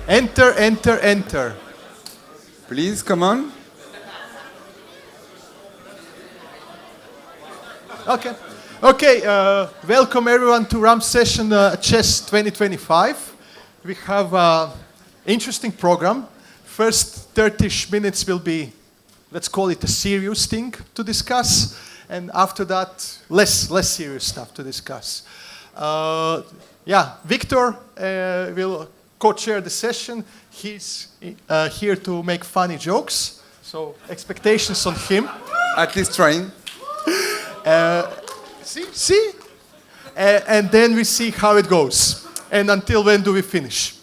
Enter, enter, enter. Please, come on. Okay. Okay, welcome everyone to Rump session CHES 2025. We have an interesting program. First 30 minutes will be, let's call it a serious thing to discuss. And after that, less serious stuff to discuss. Victor will co-chair the session. He's here to make funny jokes. So expectations on him. At least trying. See? And then we see how it goes. And until when do we finish?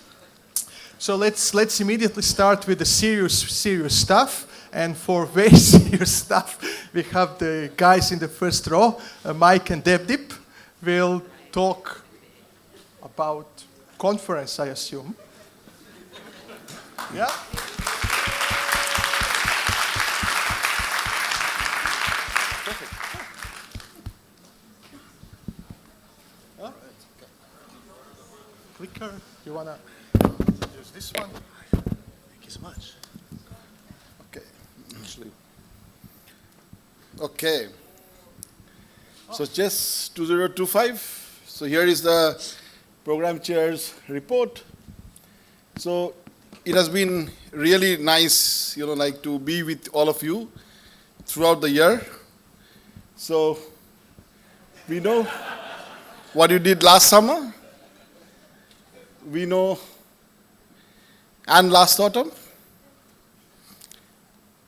So let's immediately start with the serious stuff. And for very serious stuff, we have the guys in the first row, Mike and Debdip, will talk about conference, I assume. Yeah? Clicker, you wanna use this one? Thank you so much. Okay, actually. Okay. So CHES 2025. So here is the program chair's report. So it has been really nice, to be with all of you throughout the year. So we know what you did last summer. We know, and last autumn,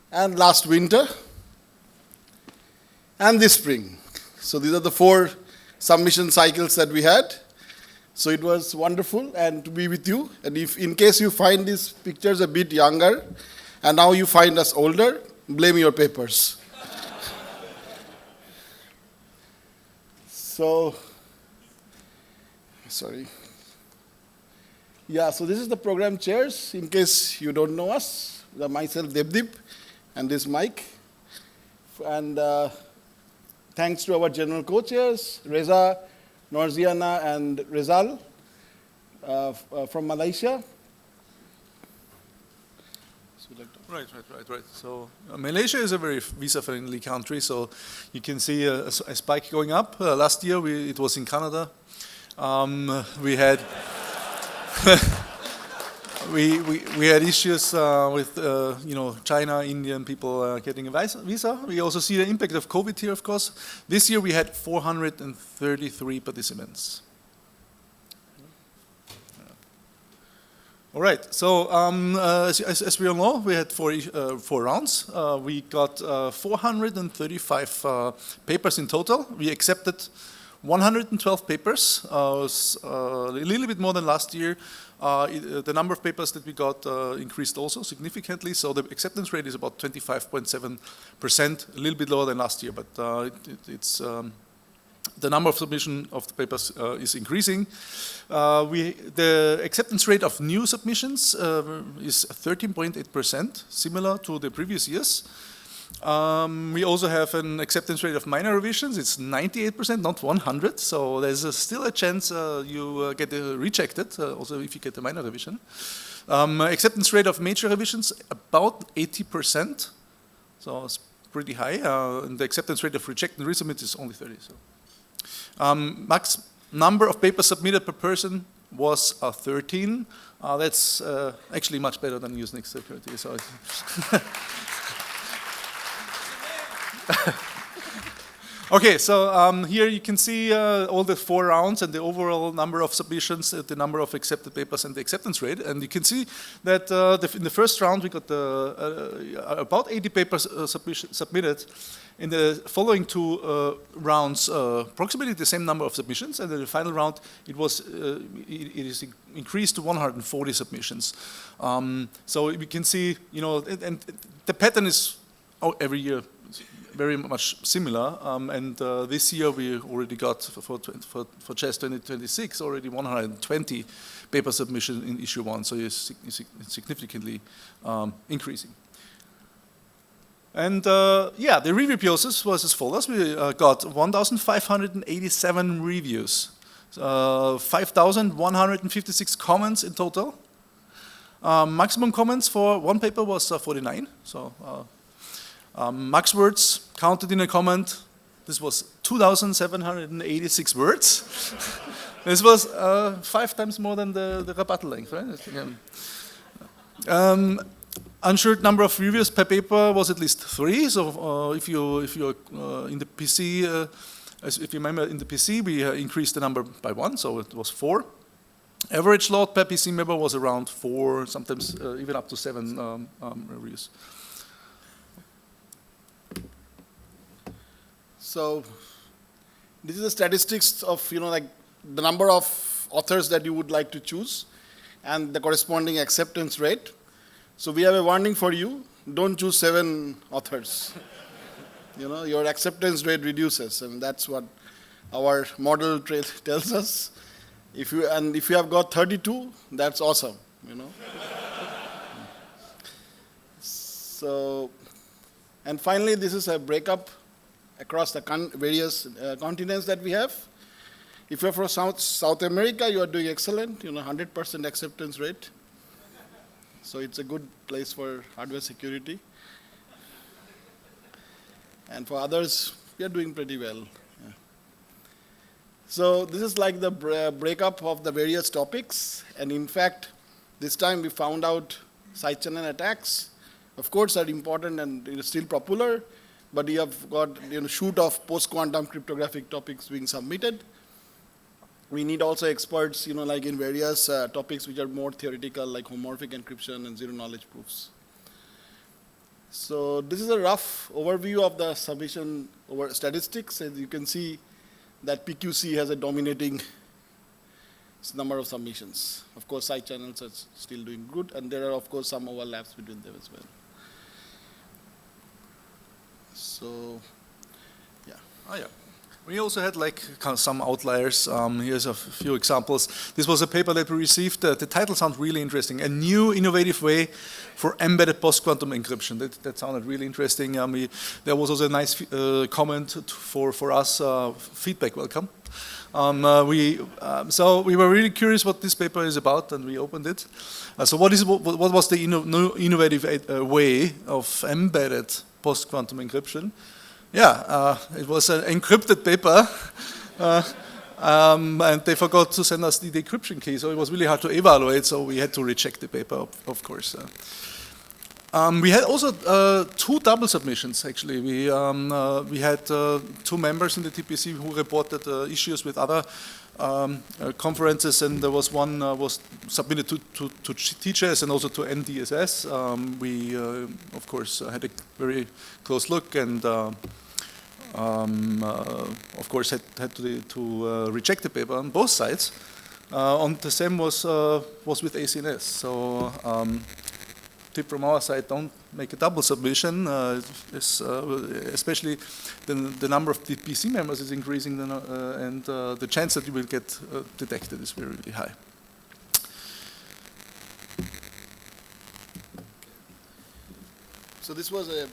and last winter, and this spring. So these are the 4 submission cycles that we had. So it was wonderful and to be with you. And if in case you find these pictures a bit younger, and now you find us older, blame your papers. So, sorry. Yeah, so this is the program chairs, in case you don't know us. Myself, Debdip, and this Mike. And thanks to our general co-chairs, Reza, Norziana, and Rizal from Malaysia. Right. So Malaysia is a very visa-friendly country, so you can see a spike going up. Last year it was in Canada. We had we had issues with China, Indian people getting a visa. We also see the impact of COVID here, of course. This year we had 433 participants. All right. So as we all know, we had four rounds. We got 435 papers in total. We accepted 112 papers, a little bit more than last year. The number of papers that we got increased also significantly, so the acceptance rate is about 25.7%, a little bit lower than last year, but it's the number of submission of the papers is increasing. The acceptance rate of new submissions is 13.8%, similar to the previous years. We also have an acceptance rate of minor revisions. It's 98%, not 100. So there's still a chance you get rejected, also if you get a minor revision. Acceptance rate of major revisions, about 80%. So it's pretty high. And the acceptance rate of reject and resubmit is only 30. So. Max number of papers submitted per person was 13. That's actually much better than Usenix security. So okay, so here you can see all the 4 rounds and the overall number of submissions, the number of accepted papers and the acceptance rate. And you can see that in the first round we got about 80 papers submitted. In the following 2 rounds, approximately the same number of submissions, and in the final round it is increased to 140 submissions. So we can see, and the pattern is every year very much similar, and this year we already got for CHES 2026 already 120 paper submissions in issue 1, so it's significantly increasing. And the review process was as follows. We got 1,587 reviews, 5,156 comments in total, Maximum comments for one paper was 49. So max words counted in a comment. This was 2,786 words. This was 5 times more than the rebuttal length, right? Unsure number of reviews per paper was at least 3. So if you're in the PC, if you remember in the PC, we increased the number by 1, so it was 4. Average load per PC member was around 4, sometimes even up to 7 reviews. So this is the statistics of, like the number of authors that you would like to choose and the corresponding acceptance rate. So we have a warning for you, don't choose 7 authors. Your acceptance rate reduces, and that's what our model tells us. If you have got 32, that's awesome, So, and finally, this is a breakup across the various continents that we have. If you're from South America, you are doing excellent, 100% acceptance rate. So it's a good place for hardware security. And for others, we are doing pretty well. Yeah. So this is like the breakup of the various topics. And in fact, this time we found out side channel attacks, of course, are important and still popular. But you have got shoot of post-quantum cryptographic topics being submitted. We need also experts, like in various topics which are more theoretical, like homomorphic encryption and zero-knowledge proofs. So this is a rough overview of the submission over statistics. As you can see that PQC has a dominating number of submissions. Of course, side channels are still doing good, and there are, of course, some overlaps between them as well. So, yeah. Oh, yeah. We also had some outliers. Here's a few examples. This was a paper that we received. The title sounds really interesting. A new innovative way for embedded post-quantum encryption. That sounded really interesting. There was also a nice comment for us, feedback welcome. So we were really curious what this paper is about, and we opened it. So what was the innovative way of embedded post-quantum encryption? Yeah, it was an encrypted paper, and they forgot to send us the decryption key, so it was really hard to evaluate, so we had to reject the paper, of course. We had also 2 double submissions, actually. We had 2 members in the TPC who reported issues with other conferences, and there was one was submitted to CHES and also to NDSS. We, of course, had a very close look, and of course had to reject the paper on both sides. On the same was with ACNS. So tip from our side: don't make a double submission. Especially the number of TPC members is increasing, and the chance that you will get detected is very, really high. So this was a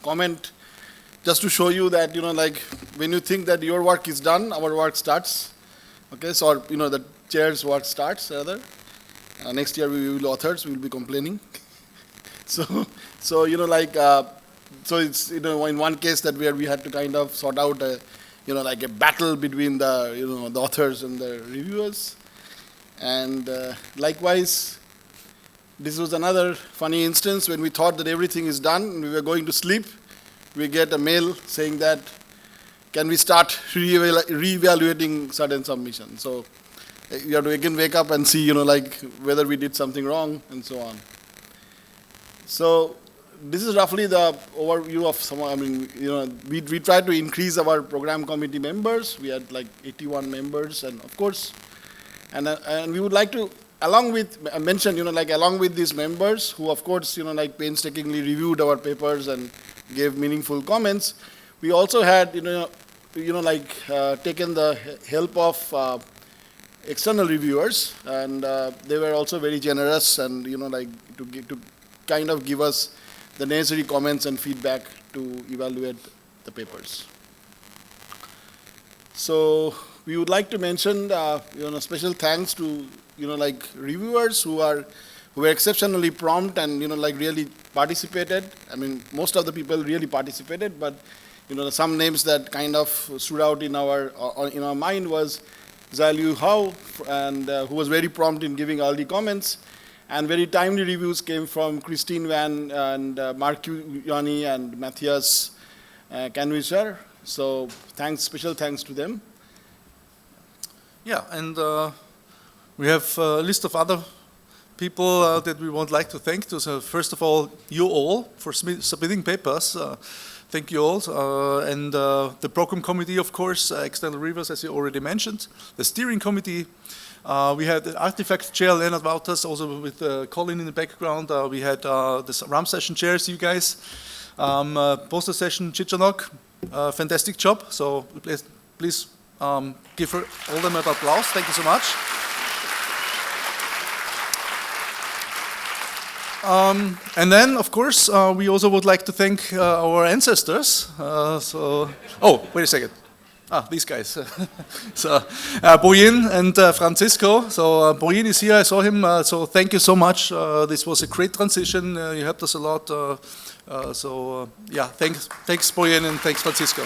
comment just to show you that, like when you think that your work is done, our work starts. Okay, so the chair's work starts rather. Next year we will authors, we will be complaining. So it's in one case that where we had to kind of sort out a like a battle between the the authors and the reviewers, and likewise this was another funny instance when we thought that everything is done and we were going to sleep. We get a mail saying that can we start re-evaluating certain submissions. So you have to again wake up and see like whether we did something wrong and so on. So this is roughly the overview of some. We tried to increase our program committee members. We had like 81 members, and of course, and we would like to, along with along with these members who, of course, like painstakingly reviewed our papers and gave meaningful comments, we also had taken the help of external reviewers, and they were also very generous and to kind of give us the necessary comments and feedback to evaluate the papers. So we would like to mention special thanks to reviewers who who were exceptionally prompt and, like really participated. I mean, most of the people really participated, but, some names that kind of stood out in our mind was Zaliu Hao, and who was very prompt in giving all the comments. And very timely reviews came from Christine Van and Mark Yanni and Matthias Canwisser. So special thanks to them. Yeah, and we have a list of other people that we would like to thank. So first of all, you all for submitting papers. Thank you all. And the program committee, of course, external reviewers, as you already mentioned. The steering committee. We had the artifact chair, Leonard Wouters, also with Colin in the background. We had the Rump session chairs, you guys. Poster session, Chichanok. Fantastic job. So please give her all them an applause. Thank you so much. And then, of course, we also would like to thank our ancestors. Oh, wait a second. These guys. So, Boyin and Francisco. So, Boyin is here. I saw him. So, thank you so much. This was a great transition. You helped us a lot. Yeah, thanks, Boyin, and thanks, Francisco.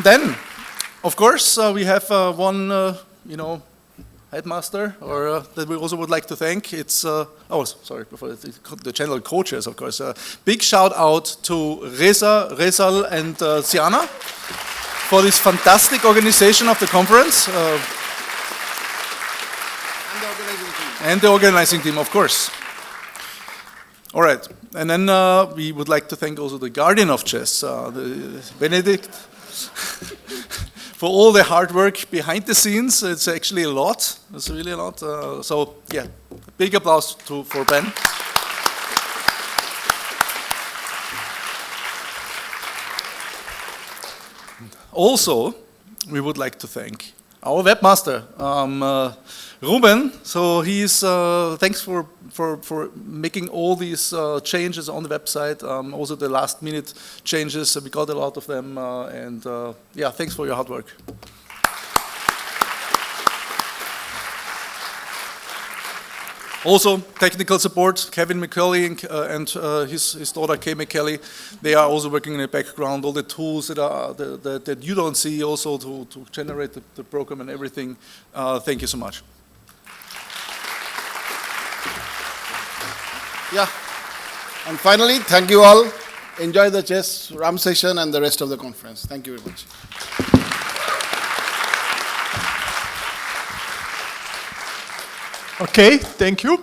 Then, of course, we have one, headmaster, or that we also would like to thank. It's, before the general co-chairs, of course. Big shout out to Reza, Rezal, and Siana for this fantastic organization of the conference. And the organizing team, of course. All right, and then we would like to thank also the guardian of CHES, Benedict, for all the hard work behind the scenes. It's actually a lot. It's really a lot. So yeah, big applause for Ben. Also, we would like to thank our webmaster, Ruben. So he's thanks for making all these changes on the website. Also the last minute changes, we got a lot of them, and yeah, thanks for your hard work. Also, technical support, Kevin McCully and his daughter Kay McKelly, they are also working in the background, all the tools that you don't see also to generate the program and everything. Thank you so much. Yeah, and finally, thank you all. Enjoy the CHES Rump session and the rest of the conference. Thank you very much. Okay, thank you.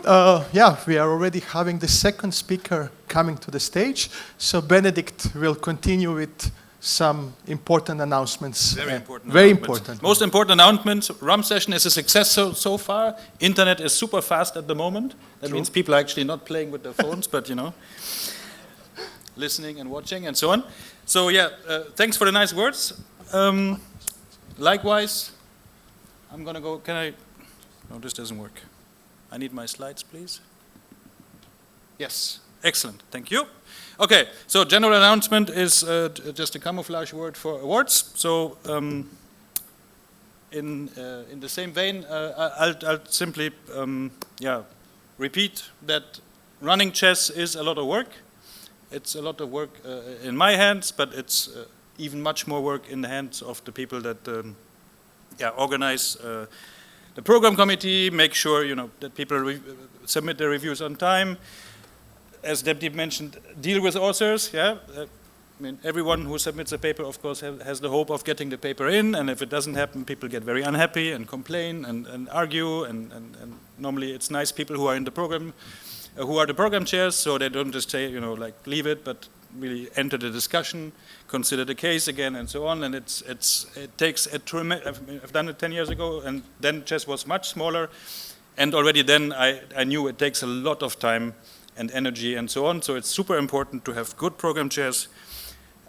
Yeah, we are already having the second speaker coming to the stage. So Benedict will continue with some important announcements. Very important. Very important. Most important announcement, Rump session is a success so far. Internet is super fast at the moment. That means people are actually not playing with their phones, but listening and watching and so on. So yeah, thanks for the nice words. Likewise, I'm gonna go, no, this doesn't work. I need my slides, please. Yes, excellent, thank you. Okay, so general announcement is just a camouflage word for awards. So in the same vein, I'll simply repeat that running CHES is a lot of work. It's a lot of work in my hands, but it's even much more work in the hands of the people that organize the program committee, make sure that people submit their reviews on time. As Deputy mentioned, deal with authors. Yeah, I mean everyone who submits a paper, of course, has the hope of getting the paper in, and if it doesn't happen, people get very unhappy and complain and argue. And normally, it's nice people who are in the program, who are the program chairs, so they don't just say leave it, but really enter the discussion, consider the case again, and so on. And it takes a tremendous. I've done it 10 years ago, and then CHES was much smaller, and already then I knew it takes a lot of time and energy and so on. So it's super important to have good program chairs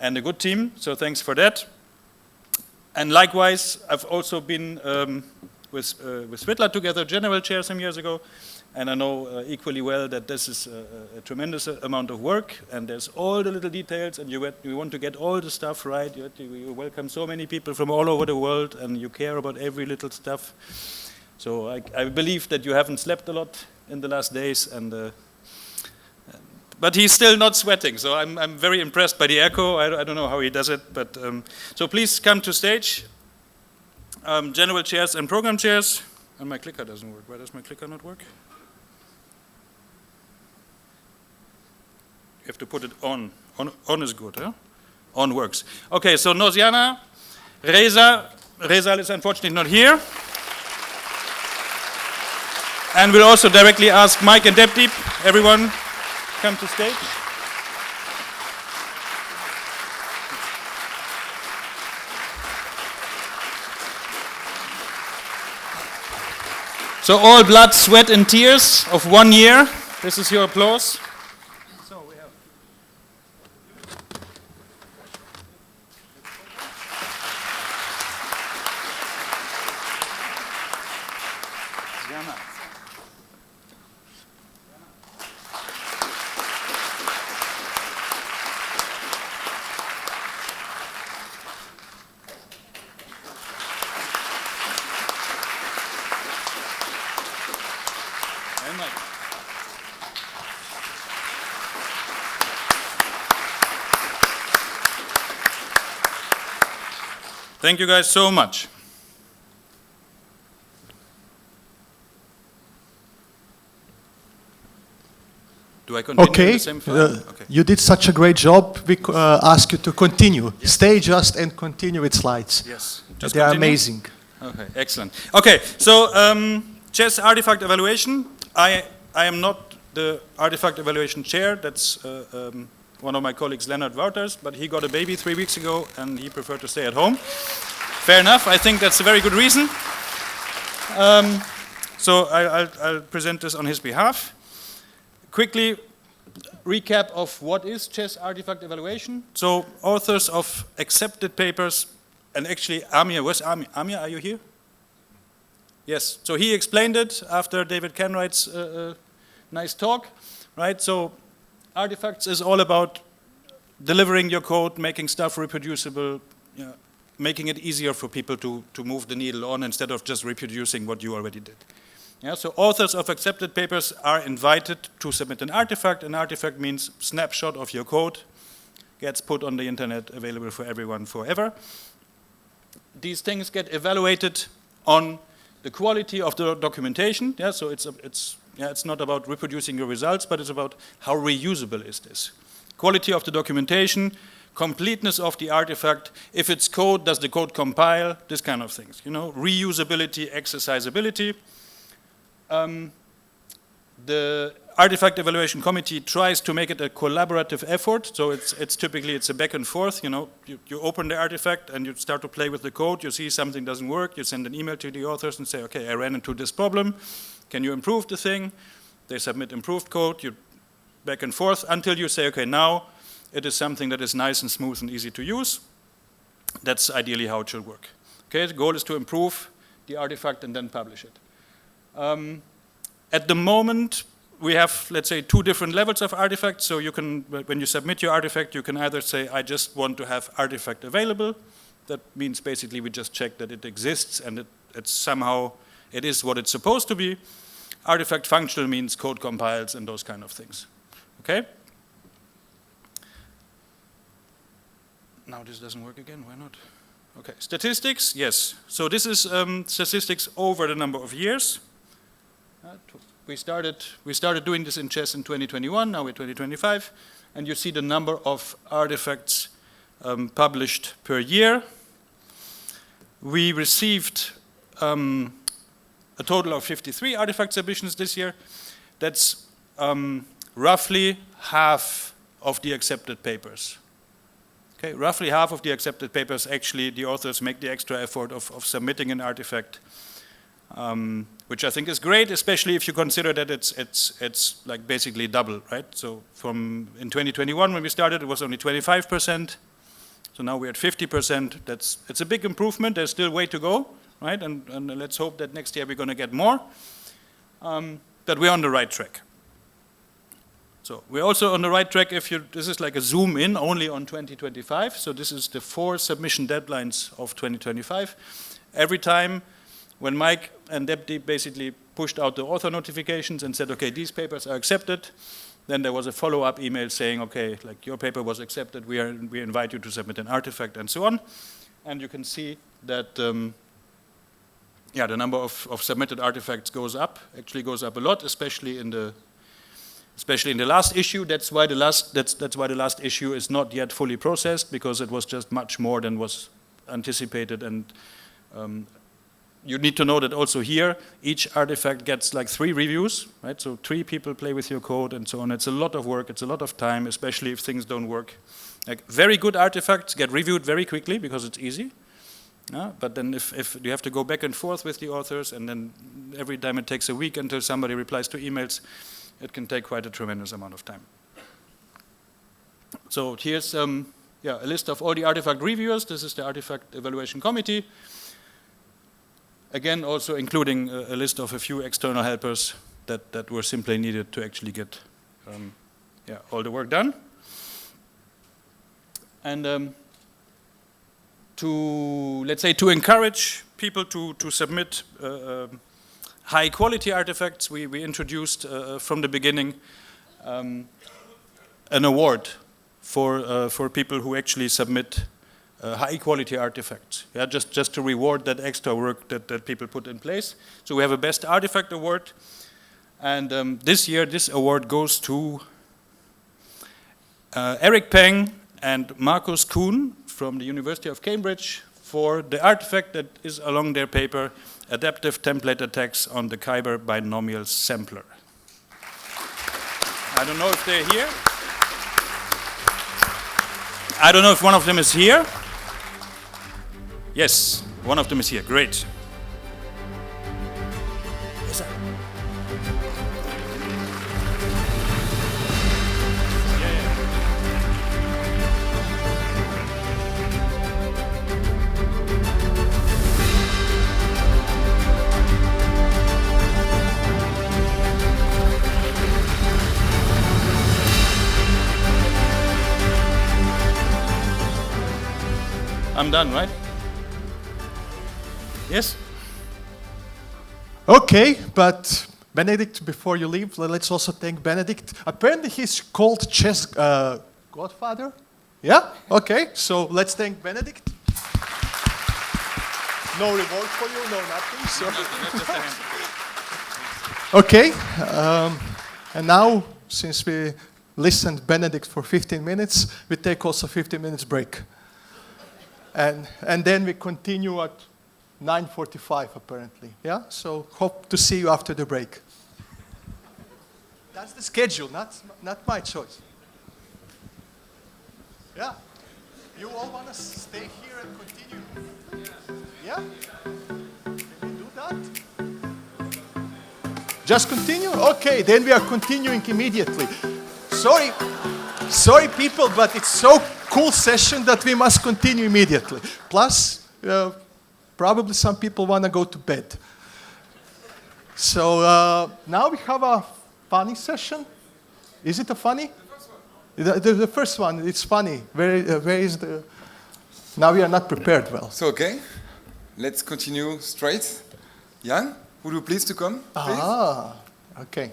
and a good team. So thanks for that. And likewise, I've also been with Svidla together, general chair some years ago. And I know equally well that this is a tremendous amount of work, and there's all the little details, and you want to get all the stuff right. You welcome so many people from all over the world, and you care about every little stuff. So I believe that you haven't slept a lot in the last days, but he's still not sweating. So I'm very impressed by the echo. I don't know how he does it, but so please come to stage. General chairs and program chairs. And my clicker doesn't work. Why does my clicker not work? You have to put it on. On is good, huh? On works. Okay, so Nosiana, Reza is unfortunately not here. And we'll also directly ask Mike and Debdeep, everyone come to stage. So all blood, sweat and tears of 1 year. This is your applause. So we have Thank you guys so much. Do I continue in Okay, the same form? Okay. you did such a great job. We ask you to continue. Stay just and continue with slides. Yes. They are continue? amazing. Okay, excellent. Okay, so CHES artifact evaluation. I am not the artifact evaluation chair. That's one of my colleagues, Leonard Wouters, but he got a baby 3 weeks ago and he preferred to stay at home. Fair enough, I think that's a very good reason. So I'll present this on his behalf. Quickly recap of what is CHES artifact evaluation. So authors of accepted papers, and actually Amir, where's Amir? Amir, are you here? Yes, so he explained it after David Kenwright's nice talk, right? So artifacts is all about delivering your code, making stuff reproducible, making it easier for people to move the needle on instead of just reproducing what you already did. Yeah, so authors of accepted papers are invited to submit an artifact. An artifact means snapshot of your code, gets put on the internet, available for everyone forever. These things get evaluated on the quality of the documentation. Yeah, so it's not about reproducing your results, but it's about how reusable is this. Quality of the documentation, completeness of the artifact, if it's code, does the code compile, this kind of things. You know, reusability, accessibility. The artifact evaluation committee tries to make it a collaborative effort, so it's typically a back and forth. You know, you open the artifact and you start to play with the code. You see something doesn't work. You send an email to the authors and say, okay, I ran into this problem. Can you improve the thing? They submit improved code. You back and forth until you say, okay, now it is something that is nice and smooth and easy to use. That's ideally how it should work. Okay, the goal is to improve the artifact and then publish it. At the moment, we have, let's say, 2 different levels of artifacts. So you can, when you submit your artifact, you can either say, I just want to have artifact available. That means basically we just check that it exists and it's somehow, it is what it's supposed to be. Artifact functional means code compiles and those kind of things. Okay? Now this doesn't work again, why not? Okay, statistics, yes. So this is statistics over the number of years. We started doing this in CHES in 2021, now we're 2025, and you see the number of artifacts published per year. We received a total of 53 artifact submissions this year. That's roughly half of the accepted papers. Okay, roughly half of the accepted papers, actually the authors make the extra effort of submitting an artifact. Which I think is great, especially if you consider that it's like basically double, right? So in 2021 when we started, it was only 25%. So now we're at 50%. It's a big improvement. There's still way to go, right? And let's hope that next year we're going to get more. But we're on the right track. So we're also on the right track this is like a zoom in only on 2025. So this is the 4 submission deadlines of 2025. Every time when Mike and Debdi basically pushed out the author notifications and said, okay, these papers are accepted, then there was a follow-up email saying, okay, like your paper was accepted, we invite you to submit an artifact and so on. And you can see that the number of submitted artifacts goes up, actually goes up a lot, especially in the last issue. That's why the last issue is not yet fully processed, because it was just much more than was anticipated. And you need to know that also here, each artifact gets like 3 reviews, right? So 3 people play with your code and so on. It's a lot of work, it's a lot of time, especially if things don't work. Like very good artifacts get reviewed very quickly because it's easy. But then if you have to go back and forth with the authors, and then every time it takes a week until somebody replies to emails, it can take quite a tremendous amount of time. So here's a list of all the artifact reviewers. This is the artifact evaluation committee. Again, also including a list of a few external helpers that were simply needed to actually get all the work done. And to encourage people to submit high quality artifacts, we introduced from the beginning an award for people who actually submit high quality artifacts. Yeah, just to reward that extra work that people put in place. So we have a best artifact award, and this year this award goes to Eric Peng and Markus Kuhn from the University of Cambridge for the artifact that is along their paper, Adaptive Template Attacks on the Kyber Binomial Sampler. I don't know if they're here. I don't know if one of them is here. Yes, one of them is here. Great. Yes, sir. I'm done, right? Yes? Okay, but Benedict, before you leave, let's also thank Benedict. Apparently he's called CHES Godfather. Yeah? Okay, so let's thank Benedict. No reward for you, no nothing. So. Okay, and now, since we listened Benedict for 15 minutes, we take also 15 minutes break. And then we continue at 9:45 apparently. Yeah? So hope to see you after the break. That's the schedule, not my choice. Yeah? You all want to stay here and continue? Yeah? Can we do that? Just continue? Okay, then we are continuing immediately. Sorry people, but it's so cool session that we must continue immediately. Plus, probably some people want to go to bed. So now we have a funny session. Is it a funny? The first one, it's funny. Where is the... Now we are not prepared well. So, okay, let's continue straight. Jan, would you please to come, please? Ah, okay.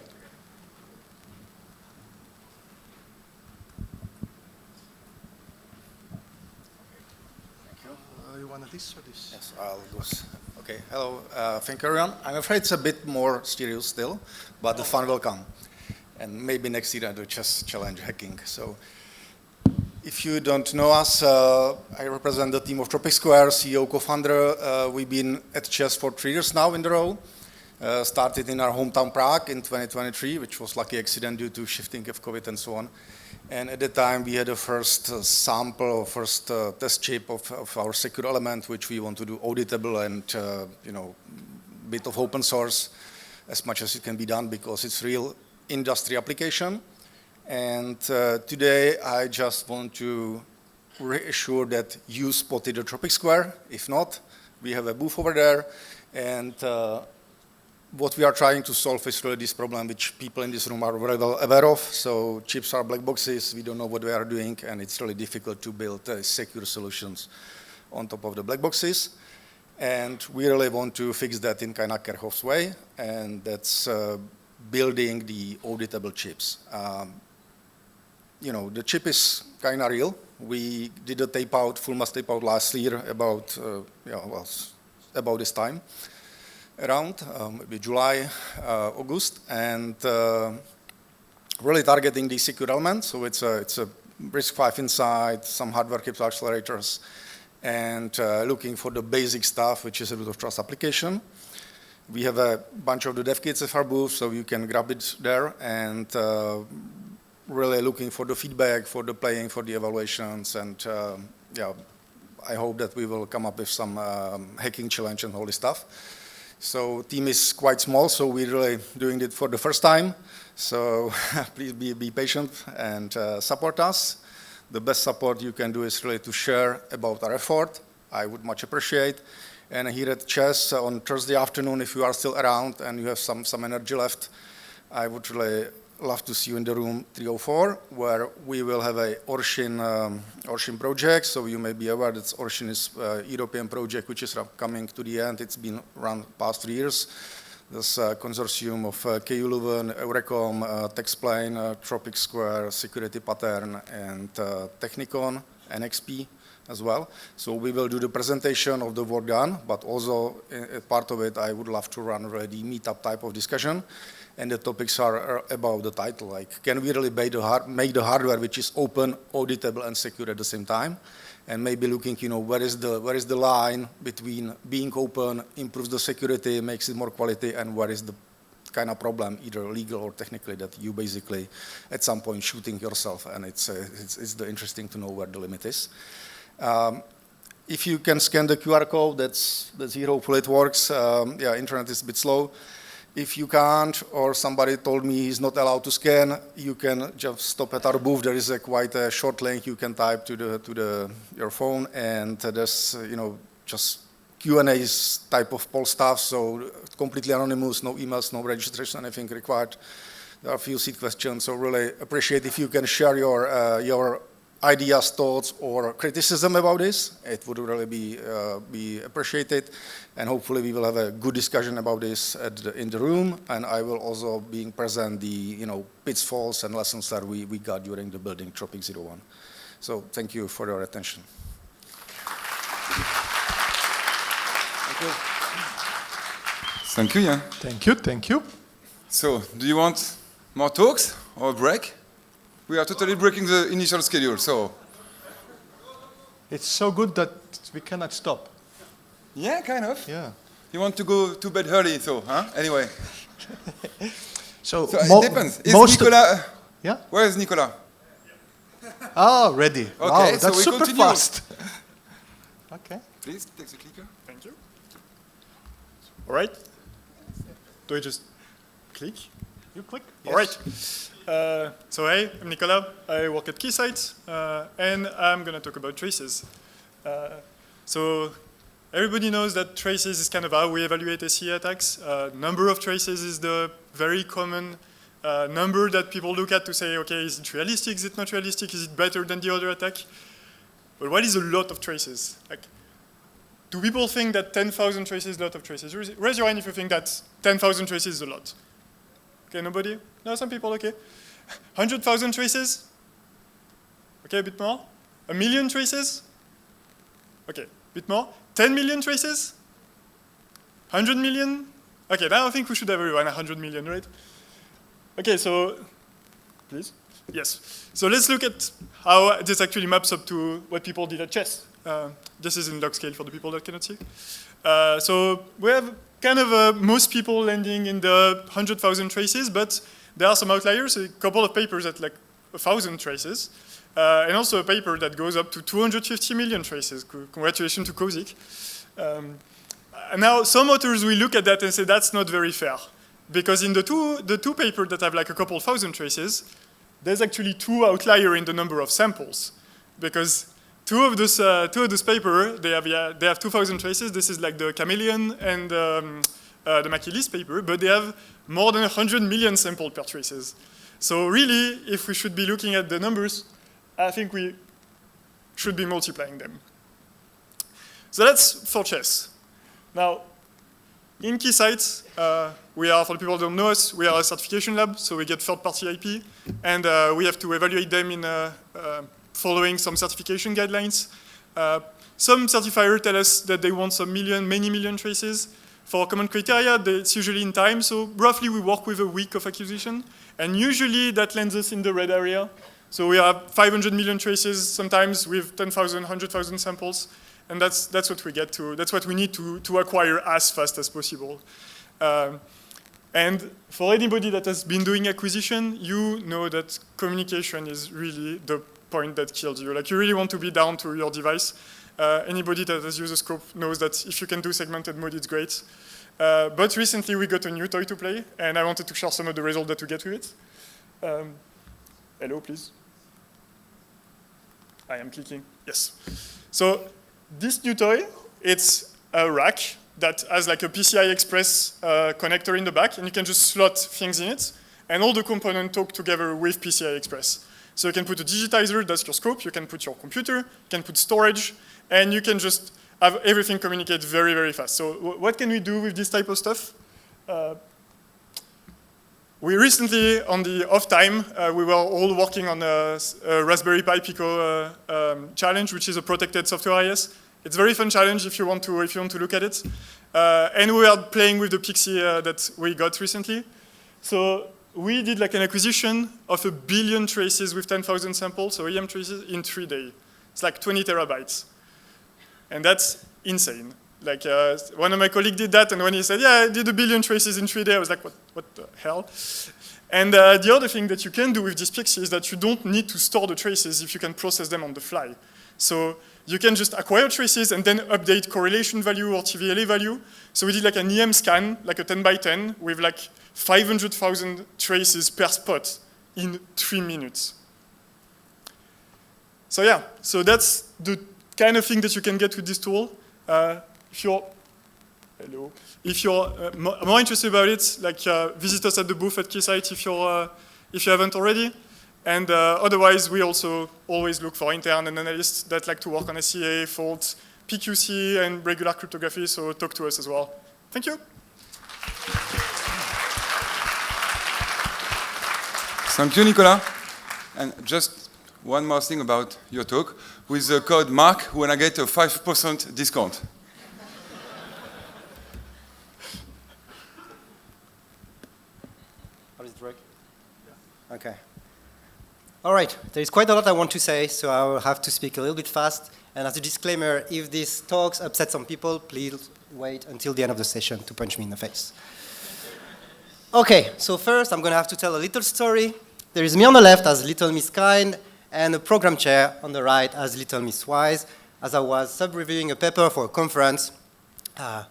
You want this or this? Yes, I'll do this. Okay, hello, thank you everyone. I'm afraid it's a bit more stereo still, but the fun will come. And maybe next year I do CHES challenge hacking. So, if you don't know us, I represent the team of Tropic Square, CEO, co-founder. We've been at CHES for 3 years now in a row. Started in our hometown Prague in 2023, which was lucky accident due to shifting of COVID and so on. And at the time, we had a first sample, first test chip of our secure element, which we want to do auditable and, bit of open source as much as it can be done because it's real industry application. And today, I just want to reassure that you spotted the Tropic Square. If not, we have a booth over there. And what we are trying to solve is really this problem, which people in this room are very well aware of. So chips are black boxes. We don't know what we are doing, and it's really difficult to build secure solutions on top of the black boxes. And we really want to fix that in kind of Kerckhoffs's way, and that's building the auditable chips. The chip is kind of real. We did a tape out, full mass tape out last year about, about this time, around maybe July, August, and really targeting the secure element. So it's a RISC-V inside, some hardware crypto accelerators, and looking for the basic stuff, which is a root of trust application. We have a bunch of the dev kits at our booth, so you can grab it there, and really looking for the feedback, for the playing, for the evaluations, and I hope that we will come up with some hacking challenge and all this stuff. So team is quite small, so we're really doing it for the first time. So please be patient and support us. The best support you can do is really to share about our effort. I would much appreciate. And here at CHES on Thursday afternoon, if you are still around and you have some energy left, I would really love to see you in the room 304, where we will have a Orshin project. So you may be aware that Orshin is a European project which is coming to the end. It's been run past 3 years. There's a consortium of KU Leuven, Eurecom, TextPlane, Tropic Square, Security Pattern, and Technicon, NXP as well. So we will do the presentation of the work done, but also part of it, I would love to run already meetup type of discussion. And the topics are about the title, like can we really make the hardware which is open, auditable, and secure at the same time? And maybe looking, where is the line between being open, improves the security, makes it more quality, and where is the kind of problem, either legal or technically, that you basically at some point shooting yourself, and it's interesting to know where the limit is. If you can scan the QR code, that's here. Hopefully it works. Internet is a bit slow. If you can't, or somebody told me he's not allowed to scan, you can just stop at our booth. There is quite a short link you can type to your phone, and there's just Q&As type of poll stuff. So completely anonymous, no emails, no registration, anything required. There are a few seed questions. So really appreciate if you can share your ideas, thoughts, or criticism about this. It would really be appreciated, and hopefully we will have a good discussion about this in the room. And I will also be present the pitfalls and lessons that we got during the building Tropic 01. So thank you for your attention. Thank you. Thank you, Jan. Thank you. So, do you want more talks or a break? We are totally breaking the initial schedule, so. It's so good that we cannot stop. Yeah, kind of. Yeah. You want to go to bed early, so, huh? Anyway. So it depends. Is Nicola? Yeah. Where is Nicola? Oh, ready. Okay, wow, so that's we super continue. fast. Okay. Please take the clicker. Thank you. All right. Do I just click? You click. All right. So hey, I'm Nicolas. I work at Keysight, and I'm going to talk about traces. So everybody knows that traces is kind of how we evaluate SE attacks. Number of traces is the very common number that people look at to say, okay, is it realistic? Is it not realistic? Is it better than the other attack? But what is a lot of traces? Like, do people think that 10,000 traces is a lot of traces? Raise your hand if you think that 10,000 traces is a lot. Okay, nobody? No, some people, okay. 100,000 traces? Okay, a bit more. 1 million traces? Okay, a bit more. 10 million traces? 100 million? Okay, now I think we should have everyone 100 million, right? Okay, so, please? Yes. So let's look at how this actually maps up to what people did at CHES. This is in log scale for the people that cannot see. So we have kind of most people landing in the 100,000 traces, but there are some outliers, a couple of papers at like 1,000 traces, and also a paper that goes up to 250 million traces. Congratulations to Kozik. And now some authors will look at that and say that's not very fair, because in the two papers that have like a couple thousand traces, there's actually 2 outliers in the number of samples, because two of those papers, they have 2,000 traces. This is like the Chameleon and the Machilis paper, but they have more than 100 million samples per traces. So really, if we should be looking at the numbers, I think we should be multiplying them. So that's for CHES. Now, in Keysight, we are, for the people who don't know us, we are a certification lab, so we get third-party IP, and we have to evaluate them in following some certification guidelines. Some certifiers tell us that they want many million traces. For common criteria, it's usually in time, so roughly we work with a week of acquisition, and usually that lands us in the red area. So we have 500 million traces, sometimes with 10,000, 100,000 samples, and that's what we get to. That's what we need to acquire as fast as possible. And for anybody that has been doing acquisition, you know that communication is really the point that kills you. Like, you really want to be down to your device. Anybody that has used a scope knows that if you can do segmented mode, it's great. But recently we got a new toy to play, and I wanted to share some of the results that we get with it. Hello, please. I am clicking. Yes. So this new toy, it's a rack that has like a PCI Express connector in the back, and you can just slot things in it, and all the components talk together with PCI Express. So you can put a digitizer, that's your scope, you can put your computer, you can put storage, and you can just have everything communicate very, very fast. So what can we do with this type of stuff? We recently, on the off time, we were all working on a Raspberry Pi Pico challenge, which is a protected software IS. It's a very fun challenge if you want to look at it. And we are playing with the Pixie that we got recently. So we did like an acquisition of 1 billion traces with 10,000 samples, so EM traces, in 3 days. It's like 20 terabytes. And that's insane. Like, one of my colleagues did that, and when he said, yeah, I did 1 billion traces in 3 days, I was like, what the hell? And the other thing that you can do with this Pixie is that you don't need to store the traces if you can process them on the fly. So you can just acquire traces and then update correlation value or TVLA value. So we did like an EM scan, like a 10 by 10, with like 500,000 traces per spot in 3 minutes. So yeah, so that's the kind of thing that you can get with this tool. If you're more interested about it, like visit us at the booth at Keysight if you haven't already. And otherwise, we also always look for intern and analysts that like to work on SCA, faults, PQC, and regular cryptography, so talk to us as well. Thank you. Thank you, Nicolas. And just one more thing about your talk. With the code MARK, when I get a 5% discount. How does it work? Yeah. Okay. All right, there's quite a lot I want to say, so I will have to speak a little bit fast. And as a disclaimer, if these talks upset some people, please wait until the end of the session to punch me in the face. Okay, so first I'm going to have to tell a little story. There is me on the left as Little Miss Kind, and a program chair on the right as Little Miss Wise, as I was sub-reviewing a paper for a conference a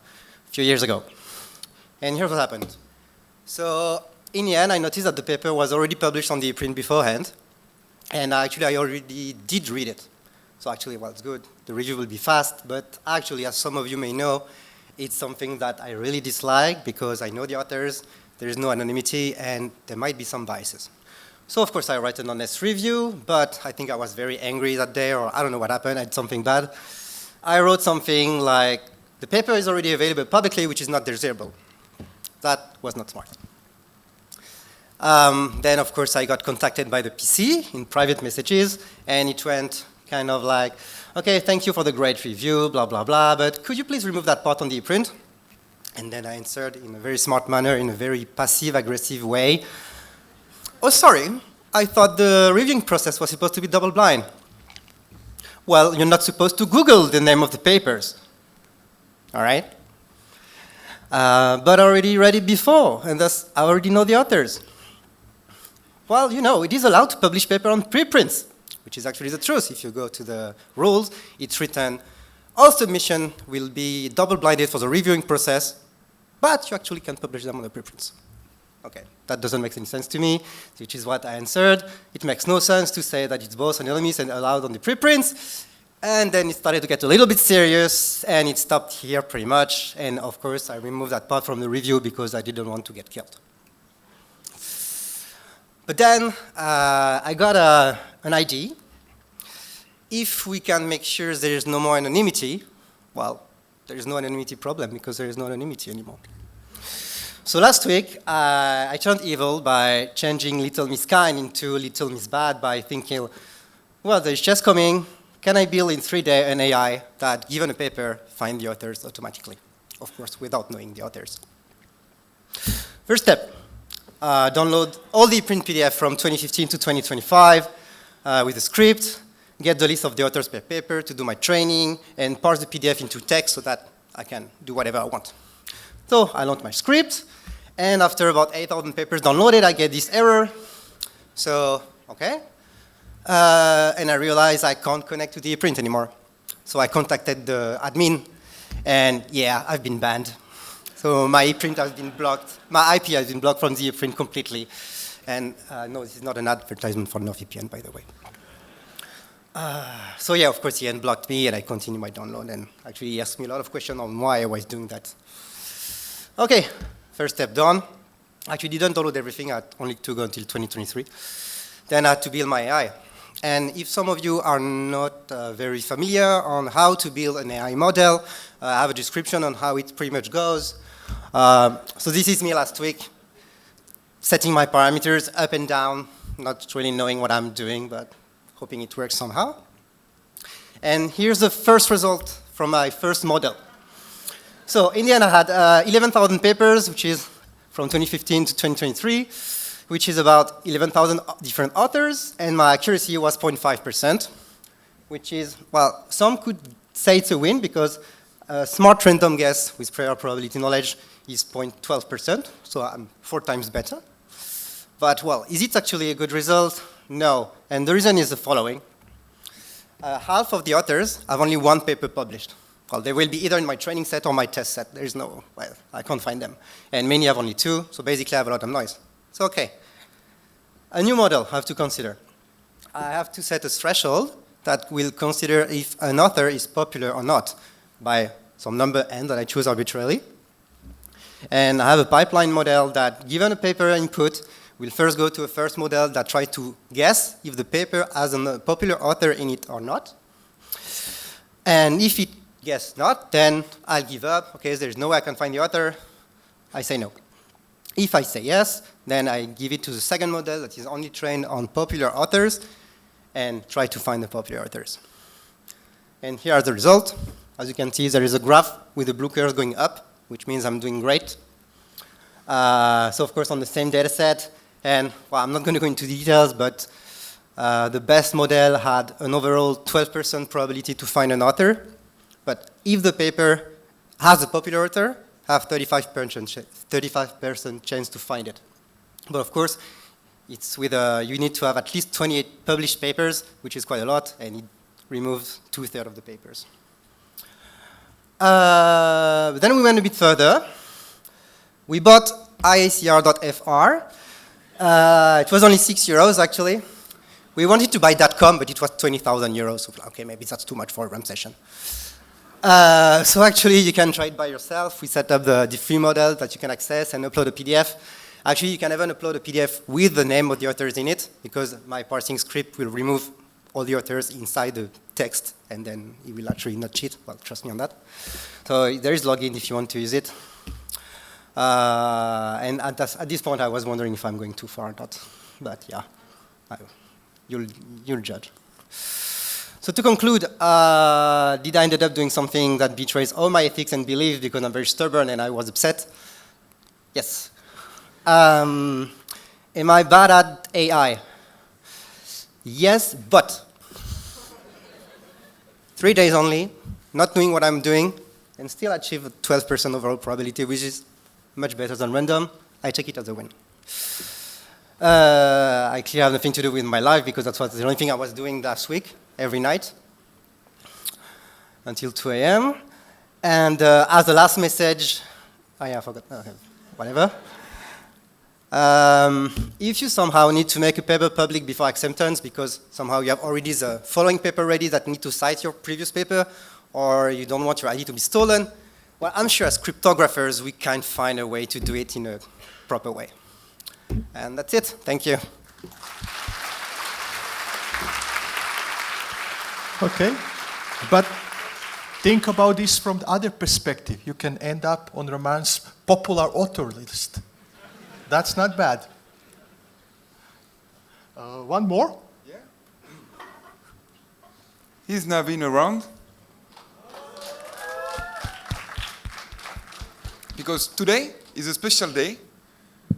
few years ago. And here's what happened. So in the end, I noticed that the paper was already published on the preprint beforehand, and actually I already did read it. So actually, well, it's good. The review will be fast, but actually, as some of you may know, it's something that I really dislike because I know the authors, there is no anonymity, and there might be some biases. So of course I write an honest review, but I think I was very angry that day, or I don't know what happened, I did something bad. I wrote something like, the paper is already available publicly, which is not desirable. That was not smart. Then of course I got contacted by the PC in private messages, and it went kind of like, okay, thank you for the great review, blah, blah, blah, but could you please remove that part on the print? And then I answered in a very smart manner, in a very passive-aggressive way, oh, sorry, I thought the reviewing process was supposed to be double-blind. Well, you're not supposed to Google the name of the papers, all right? But I already read it before, and thus I already know the authors. Well, you know, it is allowed to publish paper on preprints, which is actually the truth. If you go to the rules, it's written, all submission will be double-blinded for the reviewing process, but you actually can publish them on the preprints. Okay, that doesn't make any sense to me, which is what I answered. It makes no sense to say that it's both anonymous and allowed on the preprints. And then it started to get a little bit serious, and it stopped here pretty much. And of course, I removed that part from the review because I didn't want to get killed. But then I got an idea. If we can make sure there is no more anonymity, well, there is no anonymity problem because there is no anonymity anymore. So last week, I turned evil by changing Little Miss Kind into Little Miss Bad by thinking, well, there's just coming. Can I build in 3 days an AI that, given a paper, find the authors automatically? Of course, without knowing the authors. First step, download all the print PDF from 2015 to 2025 with a script, get the list of the authors per paper to do my training, and parse the PDF into text so that I can do whatever I want. So I launch my script, and after about 8,000 papers downloaded, I get this error. So, okay. And I realize I can't connect to the ePrint anymore. So I contacted the admin, and yeah, I've been banned. So my ePrint has been blocked. My IP has been blocked from the ePrint completely. And no, this is not an advertisement for NordVPN, by the way. So yeah, of course, he unblocked me, and I continued my download. And actually, he asked me a lot of questions on why I was doing that. Okay, first step done. Actually, didn't download everything. I only took until 2023. Then I had to build my AI. And if some of you are not very familiar on how to build an AI model, I have a description on how it pretty much goes. So this is me last week, setting my parameters up and down, not really knowing what I'm doing, but hoping it works somehow. And here's the first result from my first model. So in the end, I had 11,000 papers, which is from 2015 to 2023, which is about 11,000 different authors, and my accuracy was 0.5%, which is, well, some could say it's a win because a smart random guess with prior probability knowledge is 0.12%, so I'm 4 times better. But, well, is it actually a good result? No, and the reason is the following. Half of the authors have only 1 paper published. Well, they will be either in my training set or my test set. There's no, well, I can't find them. And many have only 2, so basically I have a lot of noise. So, okay. A new model I have to consider. I have to set a threshold that will consider if an author is popular or not by some number n that I choose arbitrarily. And I have a pipeline model that, given a paper input, will first go to a first model that tries to guess if the paper has a popular author in it or not. And if it guesses not, then I'll give up. Okay, there's no way I can find the author. I say no. If I say yes, then I give it to the second model that is only trained on popular authors and try to find the popular authors. And here are the results. As you can see, there is a graph with the blue curve going up, which means I'm doing great. So of course, on the same data set, and well, I'm not going to go into details, but the best model had an overall 12% probability to find an author. But if the paper has a popular author, have 35% chance to find it. But of course, it's with you need to have at least 28 published papers, which is quite a lot, and it removes 2/3 of the papers. Then we went a bit further. We bought IACR.fr. It was only €6 actually. We wanted to buy .com, but it was 20,000 euros. So okay, maybe that's too much for a Rump session. So actually, you can try it by yourself. We set up the free model that you can access and upload a PDF. Actually, you can even upload a PDF with the name of the authors in it, because my parsing script will remove all the authors inside the text, and then it will actually not cheat. Well, trust me on that. So there is login if you want to use it. And at this point, I was wondering if I'm going too far or not. But yeah, you'll judge. So to conclude, did I ended up doing something that betrays all my ethics and beliefs because I'm very stubborn and I was upset? Yes. Am I bad at AI? Yes, but 3 days only, not knowing what I'm doing, and still achieve a 12% overall probability, which is much better than random. I take it as a win. I clearly have nothing to do with my life because that's the only thing I was doing last week, every night, until 2 a.m. And as the last message, oh yeah, I forgot, whatever. If you somehow need to make a paper public before acceptance because somehow you have already the following paper ready that need to cite your previous paper, or you don't want your ID to be stolen, well, I'm sure as cryptographers we can find a way to do it in a proper way. And that's it. Thank you. Okay, but think about this from the other perspective. You can end up on Roman's popular author list. That's not bad. One more? Yeah. Is Navin around? Because today is a special day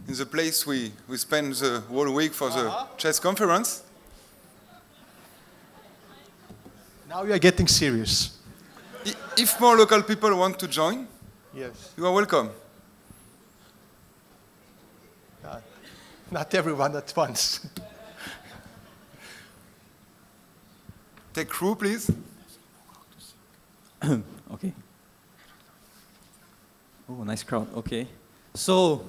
in the place we spend the whole week for the CHES conference. Now we are getting serious. If more local people want to join, Yes. you are welcome. Not everyone at once. Take crew, please. Okay. Oh, nice crowd. Okay. So,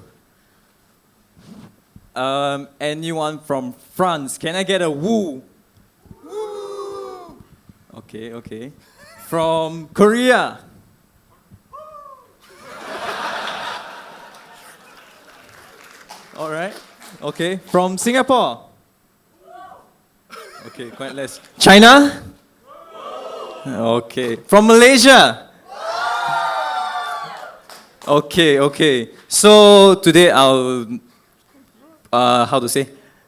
anyone from France? Can I get a woo? Woo! Okay, okay. From Korea? All right. Okay. From Singapore? Okay, quite less. China? Okay. From Malaysia? Okay, okay. So today I'll,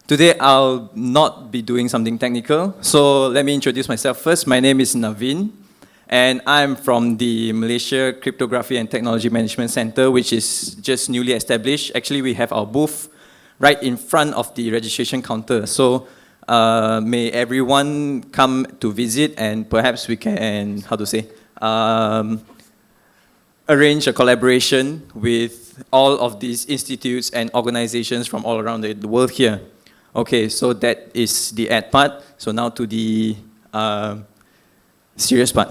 Today I'll not be doing something technical. So let me introduce myself first. My name is Navin, and I'm from the Malaysia Cryptography and Technology Management Center, which is just newly established. Actually, we have our booth right in front of the registration counter. So may everyone come to visit, and perhaps we can, arrange a collaboration with all of these institutes and organizations from all around the world here. Okay, so that is the ad part. So now to the serious part.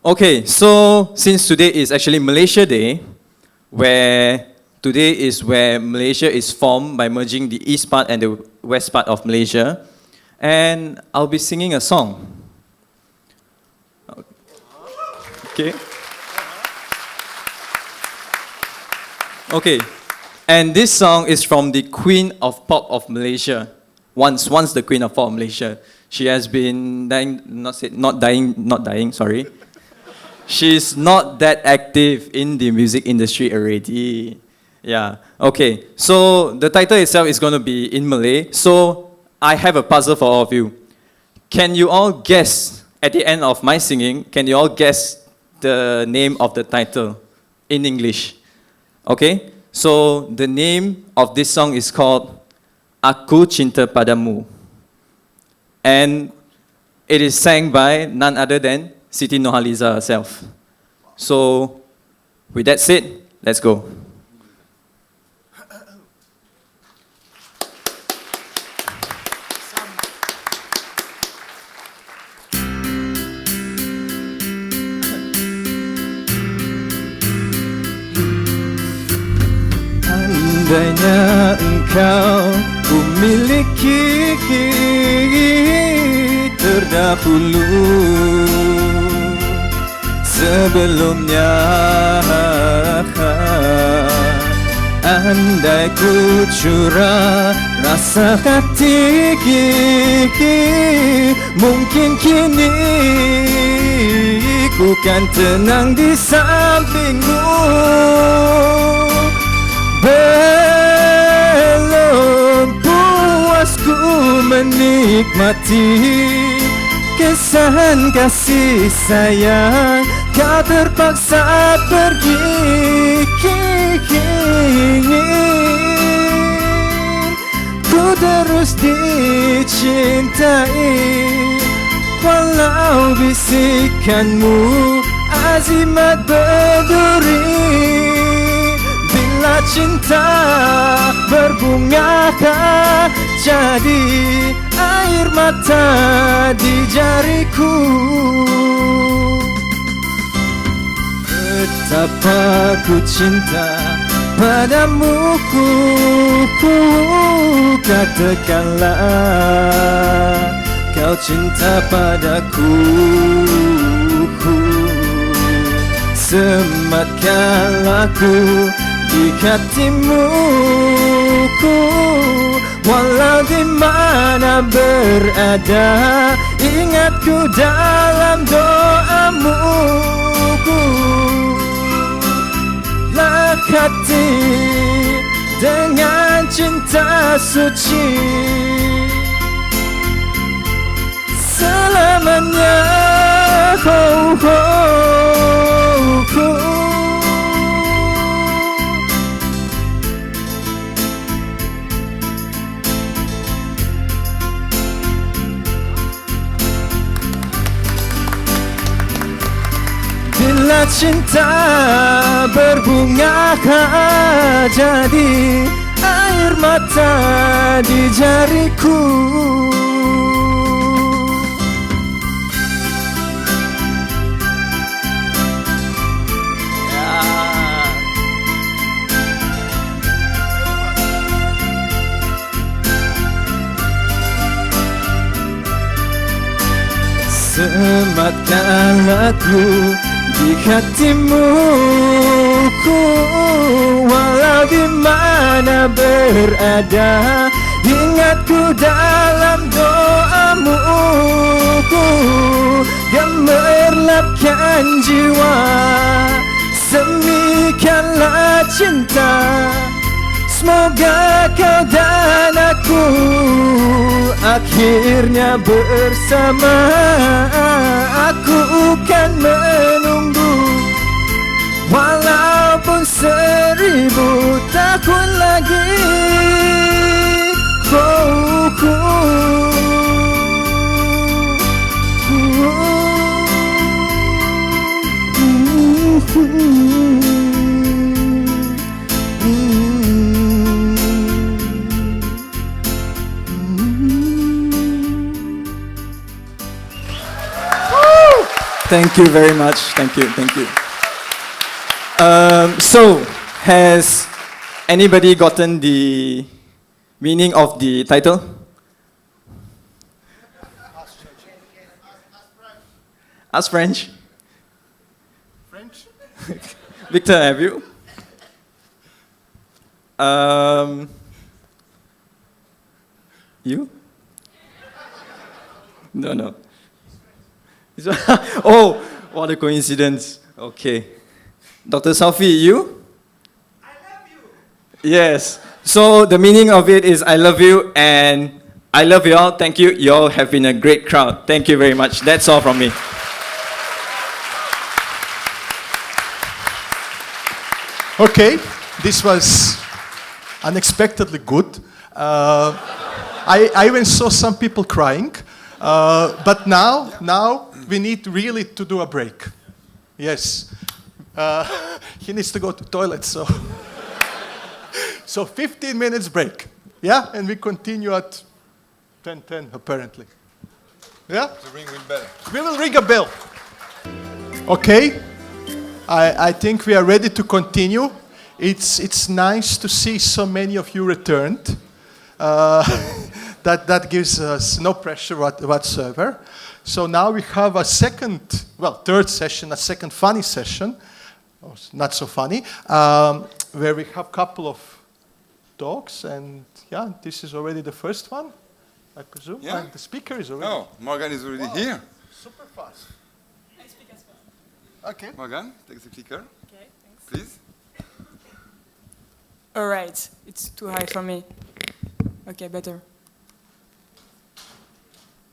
Okay, so since today is actually Malaysia Day, where today is where Malaysia is formed by merging the east part and the west part of Malaysia, and I'll be singing a song. Okay. Okay. And this song is from the Queen of Pop of Malaysia. Once the Queen of Pop of Malaysia. She has been dying, not dying, sorry. She's not that active in the music industry already. Yeah. Okay. So the title itself is going to be in Malay. So I have a puzzle for all of you. Can you all guess, at the end of my singing, can you all guess the name of the title in English? Okay, so the name of this song is called Aku Cinta Padamu, and it is sang by none other than Siti Nurhaliza herself. So with that said, let's go. Andainya engkau memiliki terdahulu sebelumnya, andai ku curah rasa hati, mungkin kini ku kan tenang di sampingmu. Belum puas ku menikmati kesan kasih sayang, kau terpaksa pergi. Ku terus dicintai, walau bisikanmu azimat berduri. Bila cinta berbunga jadi air mata di jariku. Betapa ku cinta padamu, katakanlah kau cinta padaku. Sematkanlah ku di hatimu, walau di mana berada, ingatku dalam doamu, ku lekati dengan cinta suci selamanya. Oh, oh, oh. Bila cinta berbunga jadi air mata di jariku. Sematkan lagu di hatimu, ku walau di mana berada, ingatku dalam doamu, ku gemerlapkan jiwa, semikanlah cinta. Semoga kau dan aku akhirnya bersama. Aku kan menunggu walaupun 1000 tahun lagi. Oh, Thank you very much. Thank you. So, has anybody gotten the meaning of the title? Ask French. Victor, have you? You? No. Oh, what a coincidence. Okay. Dr. Sophie, you? I love you. Yes. So the meaning of it is I love you and I love you all. Thank you. You all have been a great crowd. Thank you very much. That's all from me. Okay, this was unexpectedly good. I even saw some people crying. But now we need really to do a break. Yes. He needs to go to the toilet, so. So 15 minutes break. Yeah? And we continue at 10:10 apparently. Yeah? We will ring a bell. Okay. I think we are ready to continue. It's nice to see so many of you returned. That gives us no pressure whatsoever. So now we have a third session, a second funny session, not so funny, where we have a couple of talks, and yeah, this is already the first one, I presume. Yeah. And the speaker is already. Oh, Morgan is already here. Super fast. I speak as well. Okay. Morgan, take the clicker. Okay, thanks. Please. All right, it's too high for me. Okay, better.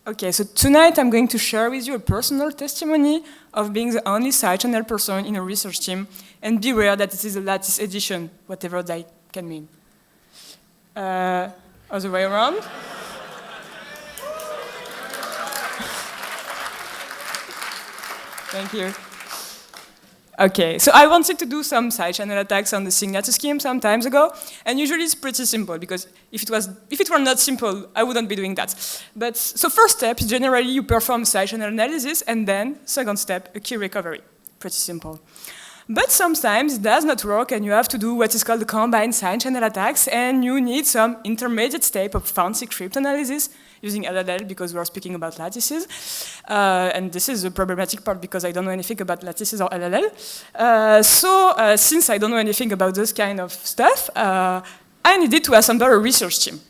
Okay, so tonight I'm going to share with you a personal testimony of being the only side channel person in a research team, and beware that this is a lattice edition, whatever that can mean. Other way around. Thank you. Okay, so I wanted to do some side channel attacks on the signature scheme some times ago, and usually it's pretty simple, because if it were not simple, I wouldn't be doing that. But so first step is generally you perform side channel analysis, and then second step, a key recovery. Pretty simple. But sometimes it does not work, and you have to do what is called the combined side channel attacks, and you need some intermediate step of fancy crypt analysis using LLL, because we are speaking about lattices. And this is the problematic part, because I don't know anything about lattices or LLL. Since I don't know anything about this kind of stuff, I needed to assemble a research team.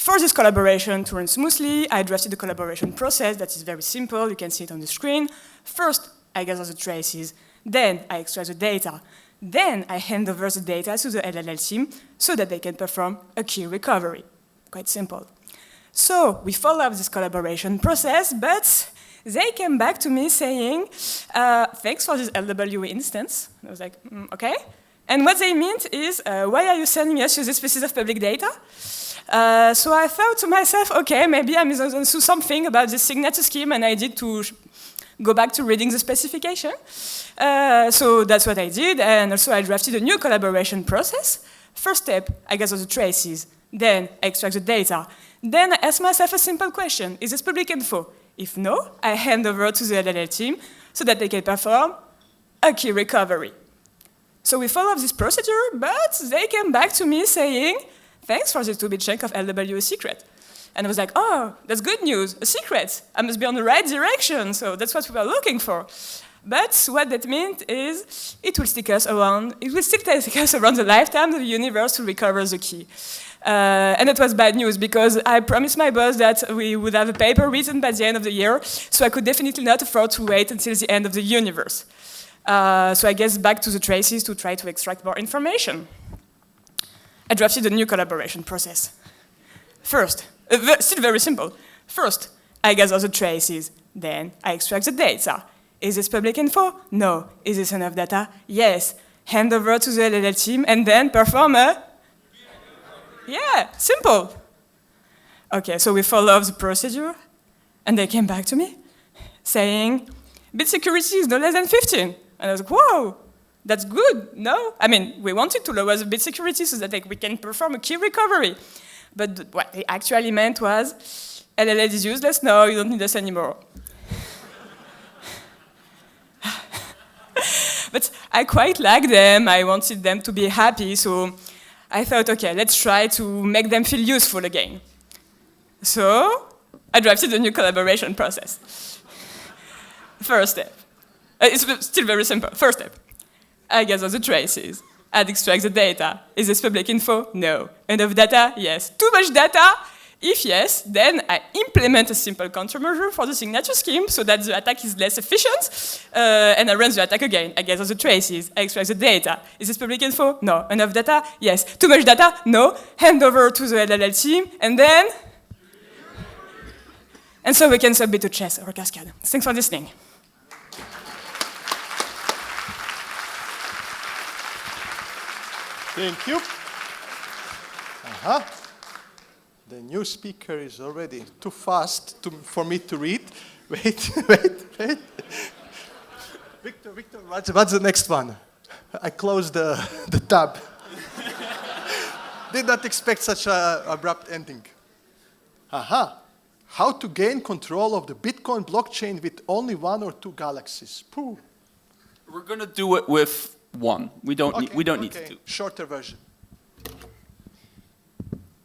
For this collaboration to run smoothly, I drafted a collaboration process that is very simple. You can see it on the screen. First, I gather the traces. Then I extract the data. Then I hand over the data to the LLL team so that they can perform a key recovery. Quite simple. So we follow up this collaboration process, but they came back to me saying, thanks for this LWE instance. I was like, okay. And what they meant is, why are you sending us this piece of public data? So I thought to myself, okay, maybe I misunderstood something about the signature scheme and I did to go back to reading the specification. So that's what I did, and also I drafted a new collaboration process. First step, I gather the traces. Then I extract the data. Then I ask myself a simple question. Is this public info? If no, I hand over to the LLL team so that they can perform a key recovery. So we follow up this procedure, but they came back to me saying, thanks for the 2-bit chunk of LWE secret. And I was like, oh, that's good news, a secret. I must be on the right direction, so that's what we were looking for. But what that meant is it will still take us around the lifetime of the universe to recover the key. And that was bad news because I promised my boss that we would have a paper written by the end of the year, so I could definitely not afford to wait until the end of the universe. So I guess back to the traces to try to extract more information. I drafted a new collaboration process. First, still very simple. First, I gather the traces. Then I extract the data. Is this public info? No. Is this enough data? Yes. Hand over to the LLL team and then perform a... Yeah, simple. Okay, so we follow up the procedure and they came back to me saying, bit security is no less than 15. And I was like, whoa, that's good, no? I mean, we wanted to lower the bit security so that we can perform a key recovery. But what they actually meant was, LLL is useless, no, you don't need us anymore. But I quite like them, I wanted them to be happy, so I thought, okay, let's try to make them feel useful again. So I drafted a new collaboration process. First step. It's still very simple. First step. I gather the traces. I extract the data. Is this public info? No. Enough data? Yes. Too much data? If yes, then I implement a simple countermeasure for the signature scheme so that the attack is less efficient, and I run the attack again. I gather the traces. I extract the data. Is this public info? No. Enough data? Yes. Too much data? No. Hand over to the LLL team, and then... And so we can submit to CHES or Cascade. Thanks for listening. Thank you. The new speaker is already too fast for me to read. Wait. Victor, what's the next one? I closed the tab. Did not expect such an abrupt ending. How to gain control of the Bitcoin blockchain with only 1 or 2 galaxies. Pooh. We're going to do it with 1. We don't need to do. Shorter version.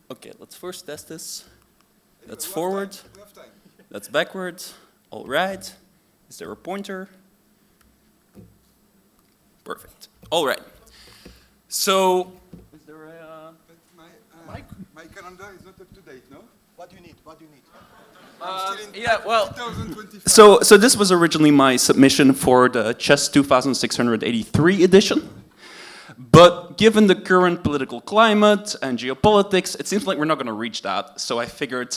Okay, let's first test this. That's forward. That's backward. All right. Is there a pointer? Perfect. All right. So, is there a... My calendar is not up to date, no? What do you need? Yeah, well, so this was originally my submission for the CHES 2683 edition. But given the current political climate and geopolitics, it seems like we're not going to reach that. So I figured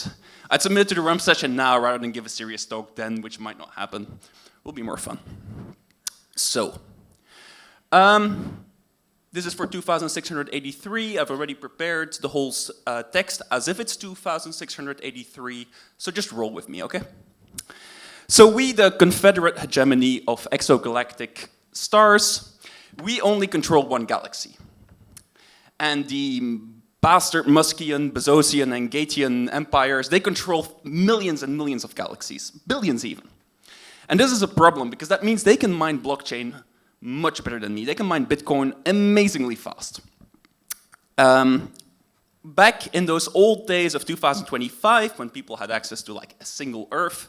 I'd submit it to the Rump session now rather than give a serious talk then, which might not happen. Will be more fun. So, this is for 2683. I've already prepared the whole text as if it's 2683. So just roll with me, okay? So we, the Confederate hegemony of exogalactic stars, we only control 1 galaxy. And the bastard Muskian, Bezosian, and Gatian empires, they control millions and millions of galaxies, billions even. And this is a problem because that means they can mine blockchain much better than me. They can mine Bitcoin amazingly fast. Back in those old days of 2025, when people had access to like a single Earth,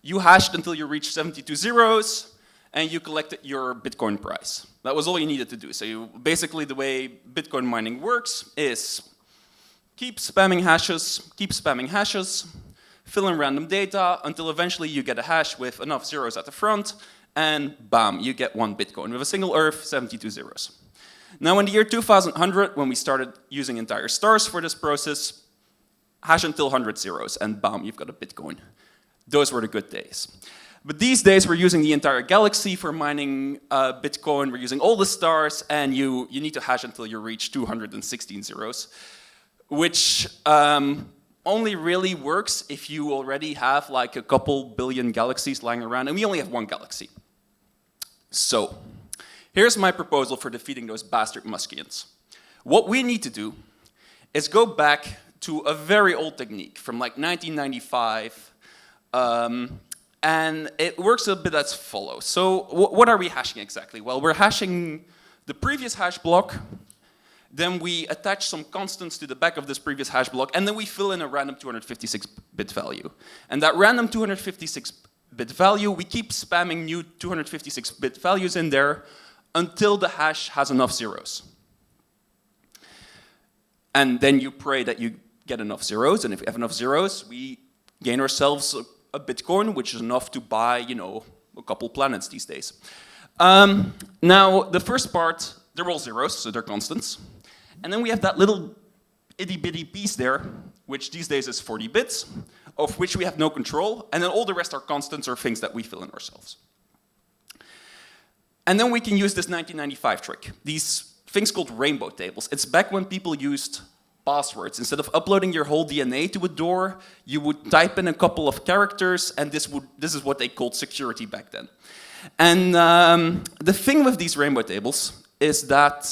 you hashed until you reached 72 zeros, and you collected your Bitcoin price. That was all you needed to do. So basically the way Bitcoin mining works is keep spamming hashes, fill in random data until eventually you get a hash with enough zeros at the front, and bam, you get 1 Bitcoin. With a single earth, 72 zeros. Now in the year 2100, when we started using entire stars for this process, hash until 100 zeros, and bam, you've got a Bitcoin. Those were the good days. But these days, we're using the entire galaxy for mining Bitcoin. We're using all the stars, and you need to hash until you reach 216 zeros, which only really works if you already have like a couple billion galaxies lying around, and we only have 1 galaxy. So, here's my proposal for defeating those bastard Muskians. What we need to do is go back to a very old technique from like 1995, and it works a bit as follows. So what are we hashing exactly? Well, we're hashing the previous hash block, then we attach some constants to the back of this previous hash block, and then we fill in a random 256-bit value. And that random 256-bit value, we keep spamming new 256-bit values in there until the hash has enough zeros. And then you pray that you get enough zeros, and if we have enough zeros, we gain ourselves a Bitcoin, which is enough to buy, you know, a couple planets these days. Now, the first part, they're all zeros, so they're constants. And then we have that little itty-bitty piece there, which these days is 40 bits, of which we have no control, and then all the rest are constants or things that we fill in ourselves. And then we can use this 1995 trick, these things called rainbow tables. It's back when people used passwords. Instead of uploading your whole DNA to a door, you would type in a couple of characters, and this is what they called security back then. And the thing with these rainbow tables is that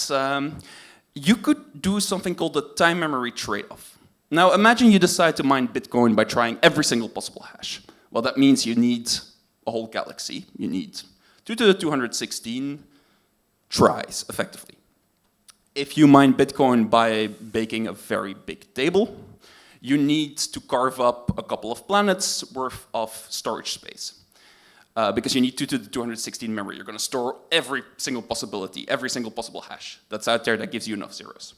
you could do something called the time memory trade-off. Now imagine you decide to mine Bitcoin by trying every single possible hash. Well, that means you need a whole galaxy. You need 2 to the 216 tries, effectively. If you mine Bitcoin by baking a very big table, you need to carve up a couple of planets worth of storage space. Because you need 2 to the 216 memory. You're going to store every single possibility, every single possible hash that's out there that gives you enough zeros.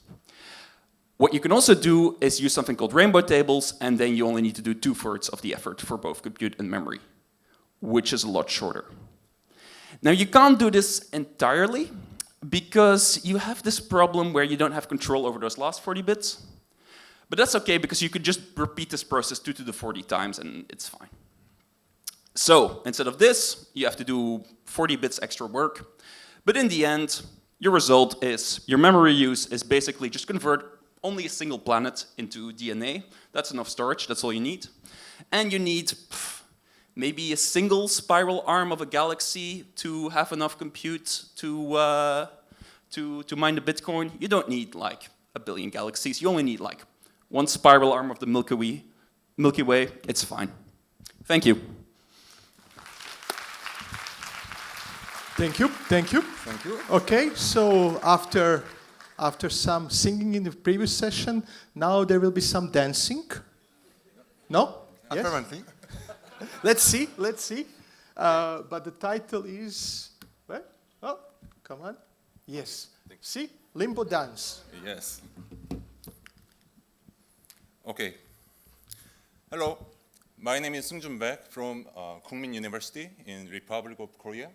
What you can also do is use something called rainbow tables, and then you only need to do 2/3 of the effort for both compute and memory, which is a lot shorter. Now, you can't do this entirely, because you have this problem where you don't have control over those last 40 bits. But that's okay, because you could just repeat this process 2 to the 40 times, and it's fine. So, instead of this, you have to do 40 bits extra work. But in the end, your result is, your memory use is basically just convert only a single planet into DNA. That's enough storage, that's all you need. And you need maybe a single spiral arm of a galaxy to have enough compute to mine the Bitcoin. You don't need like a billion galaxies. You only need like 1 spiral arm of the Milky Way. It's fine. Thank you. Thank you, thank you. Thank you. Okay, so after some singing in the previous session, now there will be some dancing. No? Yes? Apparently. Let's see, let's see. But the title is, what? Oh, come on. Yes. See? Limbo dance. Yes. Okay. Hello. My name is Seung-Jun Baek from Kookmin University in Republic of Korea.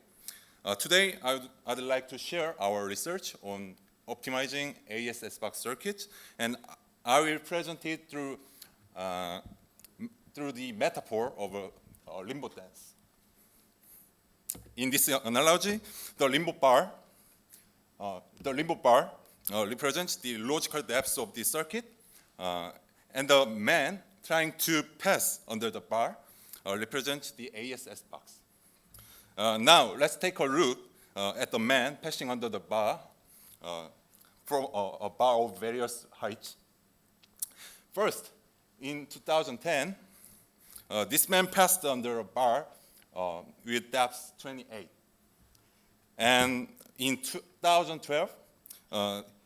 Today, I'd like to share our research on optimizing AES box circuits, and I will present it through the metaphor of a limbo dance. In this analogy, the limbo bar represents the logical depths of the circuit, and the man trying to pass under the bar represents the AES box. Now, let's take a look at the man passing under the bar from a bar of various heights. First, in 2010, this man passed under a bar with depth 28. And in 2012,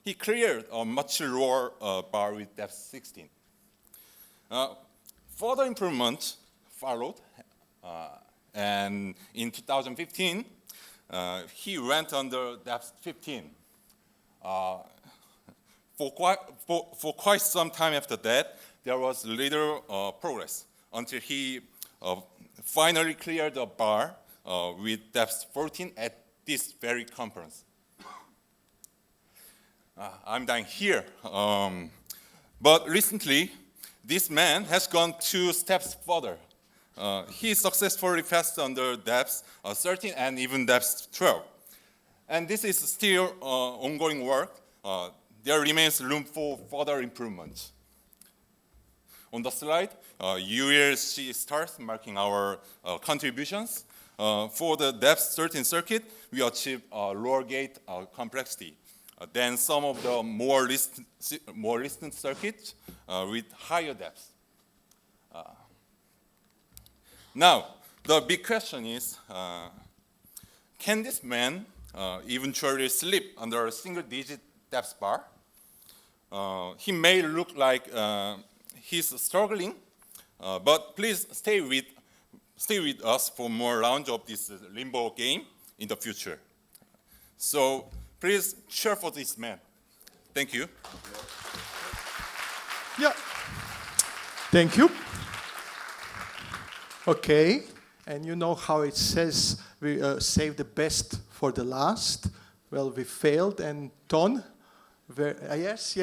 he cleared a much lower bar with depth 16. Further improvements followed. And in 2015, he went under depth 15. for quite some time after that, there was little progress until he finally cleared the bar with depth 14 at this very conference. I'm done here. But recently, this man has gone 2 steps further. He successfully passed under depth 13 and even depth 12. And this is still ongoing work. There remains room for further improvement. On the slide, you will see stars marking our contributions. For the depth 13 circuit, we achieved lower gate complexity than some of the more recent circuits with higher depths. Now, the big question is, can this man eventually sleep under a single-digit depth bar? He may look like he's struggling, but please stay with us for more rounds of this limbo game in the future. So please cheer for this man. Thank you. Yeah. Thank you. Okay, and you know how it says we save the best for the last. Well, we failed, and Ton, yes.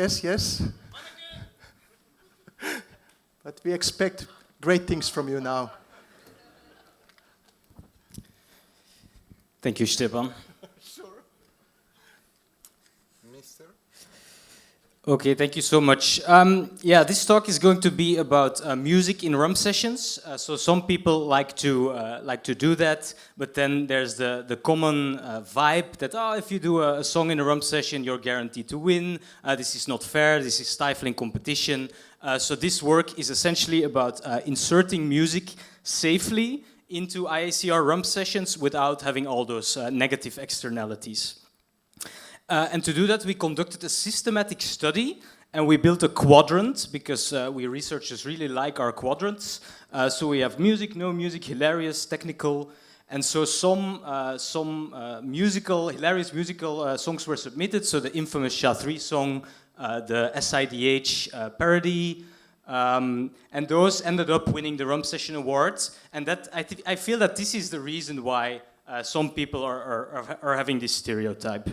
But we expect great things from you now. Thank you, Stepan. Okay, thank you so much. Yeah, this talk is going to be about music in Rump sessions. So some people like to do that, but then there's the common vibe that if you do a song in a Rump session, you're guaranteed to win. This is not fair. This is stifling competition. So this work is essentially about inserting music safely into IACR Rump sessions without having all those negative externalities. And to do that, we conducted a systematic study, and we built a quadrant because we researchers really like our quadrants. So we have music, no music, hilarious, technical, and so some hilarious musical songs were submitted. So the infamous SHA-3 song, the SIDH parody, and those ended up winning the Rump Session Awards. And that I feel that this is the reason why some people are having this stereotype.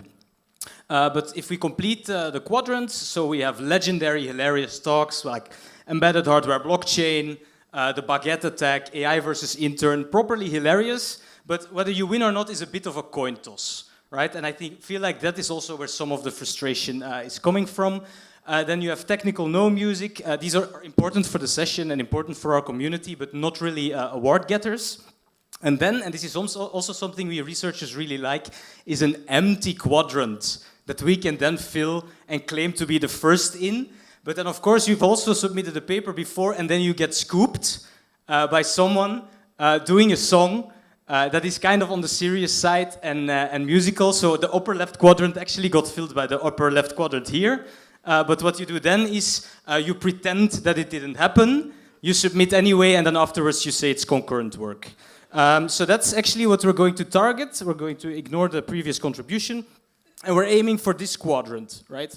But if we complete the quadrants, so we have legendary, hilarious talks like embedded hardware blockchain, the baguette attack, AI versus intern, properly hilarious, but whether you win or not is a bit of a coin toss, right? And I feel like that is also where some of the frustration is coming from. Then you have technical no music. These are important for the session and important for our community, but not really award getters. And then, and this is also something we researchers really like, is an empty quadrant that we can then fill and claim to be the first in. But then, of course, you've also submitted a paper before, and then you get scooped by someone doing a song that is kind of on the serious side and musical. So the upper left quadrant actually got filled by the upper left quadrant here. But what you do then is you pretend that it didn't happen, you submit anyway, and then afterwards you say it's concurrent work. So that's actually what we're going to target. We're going to ignore the previous contribution, and we're aiming for this quadrant, right?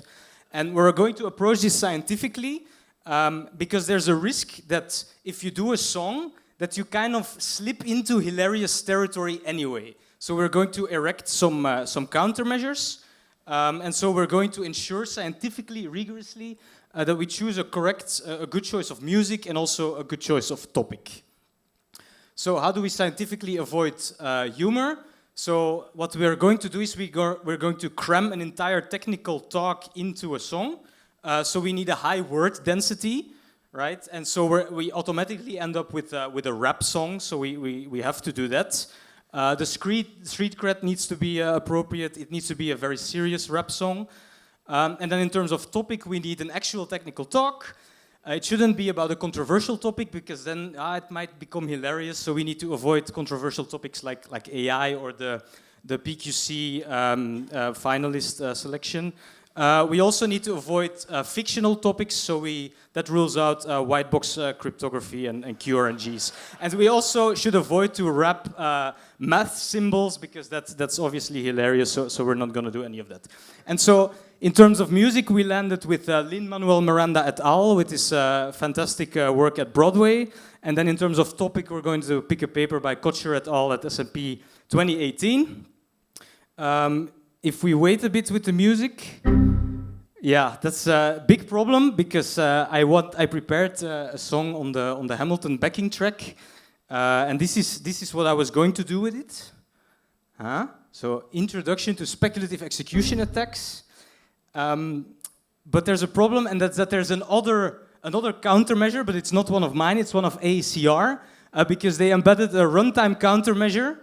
And we're going to approach this scientifically because there's a risk that if you do a song, that you kind of slip into hilarious territory anyway. So we're going to erect some countermeasures, and so we're going to ensure scientifically, rigorously, that we choose a good choice of music and also a good choice of topic. So how do we scientifically avoid humor? So what we're going to do is we're going to cram an entire technical talk into a song. So we need a high word density, right? And so we automatically end up with a rap song. So we have to do that. The street cred needs to be appropriate. It needs to be a very serious rap song. And then in terms of topic, we need an actual technical talk. It shouldn't be about a controversial topic because then it might become hilarious. So we need to avoid controversial topics like AI or the PQC finalist selection. We also need to avoid fictional topics, so that rules out white box cryptography and QRNGs. And we also should avoid to wrap math symbols, because that's obviously hilarious, so we're not going to do any of that. And so, in terms of music, we landed with Lin-Manuel Miranda et al. With his fantastic work at Broadway. And then in terms of topic, we're going to pick a paper by Kocher et al. At S&P 2018. If we wait a bit with the music, yeah, that's a big problem, because I prepared a song on the Hamilton backing track, and this is what I was going to do with it. So, introduction to speculative execution attacks. But there's a problem, and that's that there's another countermeasure, but it's not one of mine. It's one of AACR, because they embedded a runtime countermeasure.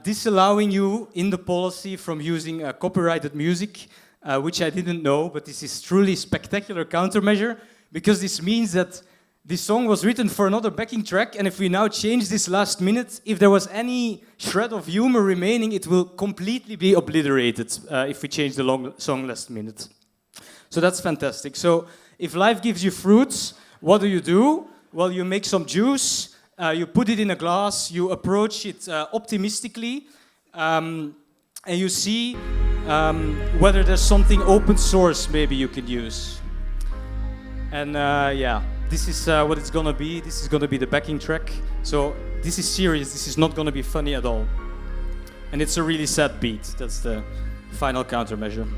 Disallowing you in the policy from using copyrighted music, which I didn't know, but this is truly spectacular countermeasure, because this means that this song was written for another backing track, and if we now change this last minute, if there was any shred of humor remaining, it will completely be obliterated if we change the song last minute. So that's fantastic. So if life gives you fruits, what do? Well, you make some juice, you put it in a glass, you approach it optimistically, and you see whether there's something open source maybe you can use. And yeah, this is what it's gonna be. This is gonna be the backing track. So this is serious, this is not gonna be funny at all. And it's a really sad beat. That's the final countermeasure.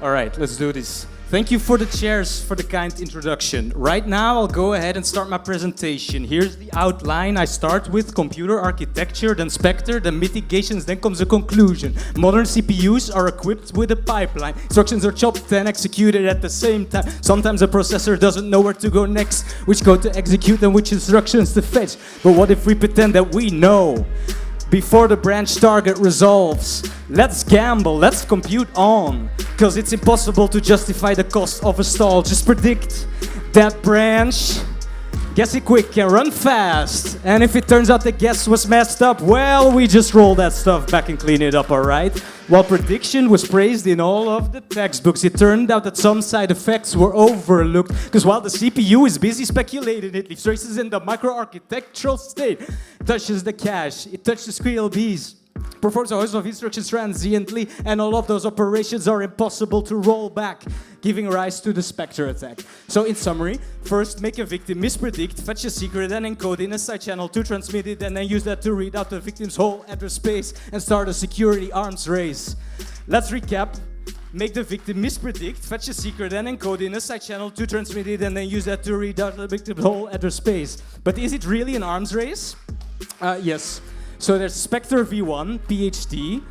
All right, let's do this. Thank you for the chairs for the kind introduction. Right now, I'll go ahead and start my presentation. Here's the outline. I start with computer architecture, then Spectre, then mitigations, then comes a conclusion. Modern CPUs are equipped with a pipeline. Instructions are chopped and executed at the same time. Sometimes a processor doesn't know where to go next, which code to execute and which instructions to fetch. But what if we pretend that we know? Before the branch target resolves, let's gamble, let's compute on. Cause it's impossible to justify the cost of a stall. Just predict that branch. Guess it quick and run fast. And if it turns out the guess was messed up, well, we just roll that stuff back and clean it up, alright? While prediction was praised in all of the textbooks, it turned out that some side effects were overlooked. Because while the CPU is busy speculating, it leaves traces in the microarchitectural state. It touches the cache, it touches the SQLBs, performs a host of instructions transiently, and all of those operations are impossible to roll back, giving rise to the Spectre attack. So in summary, first make a victim mispredict, fetch a secret and encode in a side channel to transmit it, and then use that to read out the victim's whole address space and start a security arms race. Let's recap. Make the victim mispredict, fetch a secret and encode in a side channel to transmit it, and then use that to read out the victim's whole address space. But is it really an arms race? Yes. So there's Spectre V1, PhD,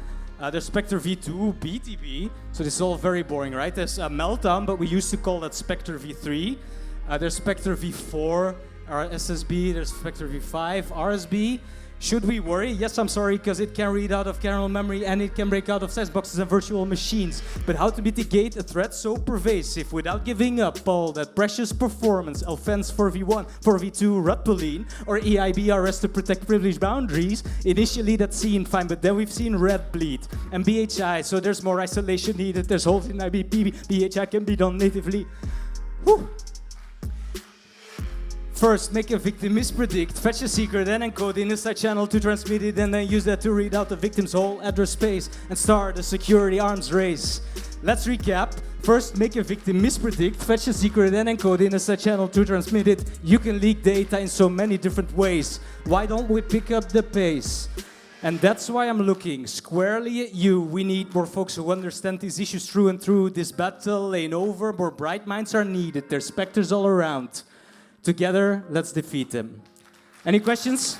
there's Spectre V2, BTB, so this is all very boring, right? There's Meltdown, but we used to call that Spectre V3. There's Spectre V4, SSB, there's Spectre V5, RSB. Should we worry? Yes, I'm sorry, because it can read out of kernel memory and it can break out of sandboxes and virtual machines. But how to mitigate a threat so pervasive without giving up all that precious performance? Offense for V1, for V2, Rutpoline, or EIBRS to protect privilege boundaries? Initially that seemed fine, but then we've seen red bleed. And BHI, so there's more isolation needed. There's holes in IBP, BHI can be done natively. Whew. First, make a victim mispredict, fetch a secret and encode in a side channel to transmit it, and then use that to read out the victim's whole address space and start a security arms race. Let's recap. First, make a victim mispredict, fetch a secret and encode in a side channel to transmit it. You can leak data in so many different ways. Why don't we pick up the pace? And that's why I'm looking squarely at you. We need more folks who understand these issues through and through. This battle ain't over, more bright minds are needed. There's specters all around. Together, let's defeat them. Any questions?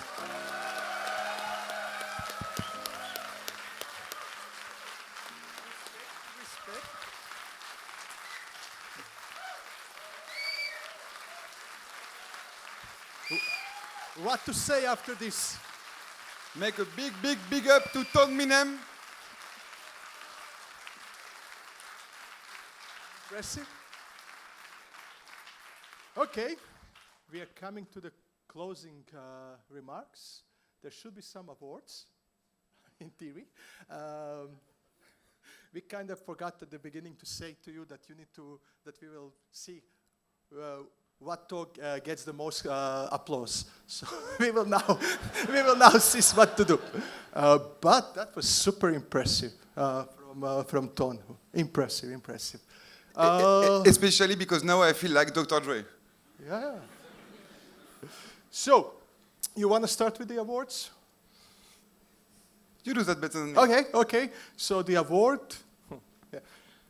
What to say after this? Make a big up to Todd Minem. Impressive. Okay. We are coming to the closing remarks. There should be some awards, in theory. We kind of forgot at the beginning to say to you that that we will see what talk gets the most applause. So we will now see what to do. But that was super impressive from Ton. Impressive. Especially because now I feel like Dr. Dre. Yeah. So, you want to start with the awards? You do that better than me. Okay. So the award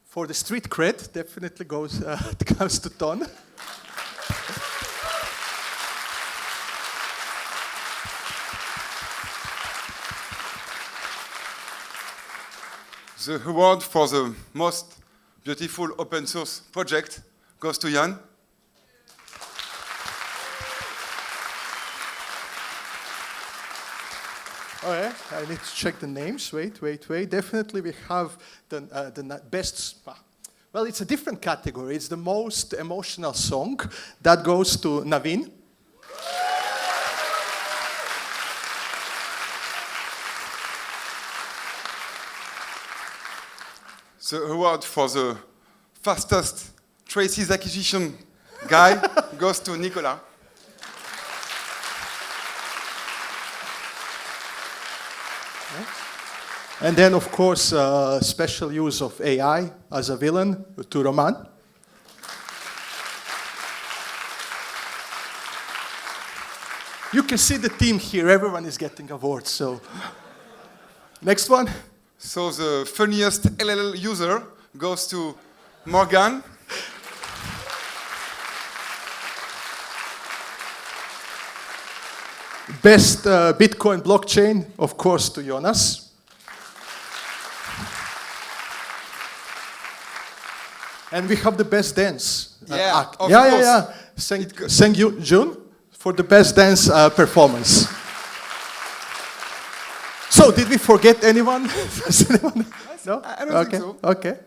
for the street cred definitely goes to Ton. The award for the most beautiful open source project goes to Jan. Oh yeah, I need to check the names. Wait. Definitely we have the best. Well, it's a different category. It's the most emotional song. That goes to Naveen. The award for the fastest traces acquisition guy goes to Nicolas. And then, of course, special use of AI as a villain to Roman. You can see the team here. Everyone is getting awards. So, next one. So the funniest LLL user goes to Morgan. Best Bitcoin blockchain, of course, to Jonas. And we have the best dance act. Of course. Yeah. Thank you, June, for the best dance performance. So, did we forget anyone? No? I don't think so. Okay.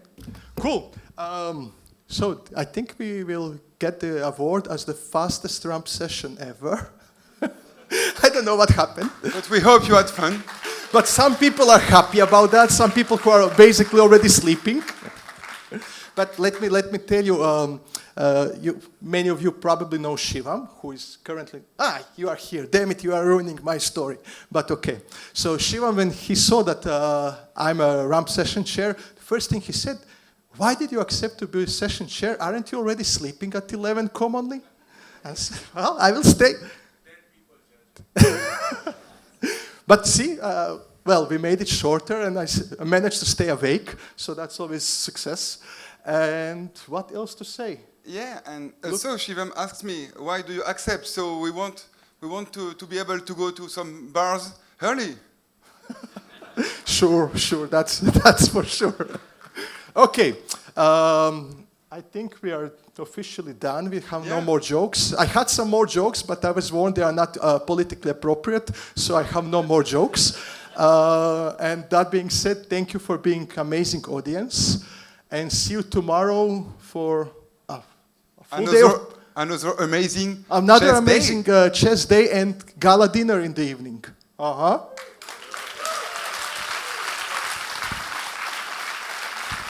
Cool. So, I think we will get the award as the fastest Rump session ever. I don't know what happened. But we hope you had fun. But some people are happy about that. Some people who are basically already sleeping. But let me tell you, many of you probably know Shivam, who is currently... you are here. Damn it, you are ruining my story. But okay. So Shivam, when he saw that I'm a Rump session chair, the first thing he said, why did you accept to be a session chair? Aren't you already sleeping at 11 commonly? And I said, well, I will stay. But see, we made it shorter and I managed to stay awake. So that's always success. And what else to say? Yeah, and also Shivam asked me, why do you accept? So we want to be able to go to some bars early. Sure, that's for sure. Okay, I think we are officially done. We have no more jokes. I had some more jokes, but I was warned they are not politically appropriate, so I have no more jokes. And that being said, thank you for being an amazing audience. And see you tomorrow for a full day of another amazing CHES day and gala dinner in the evening.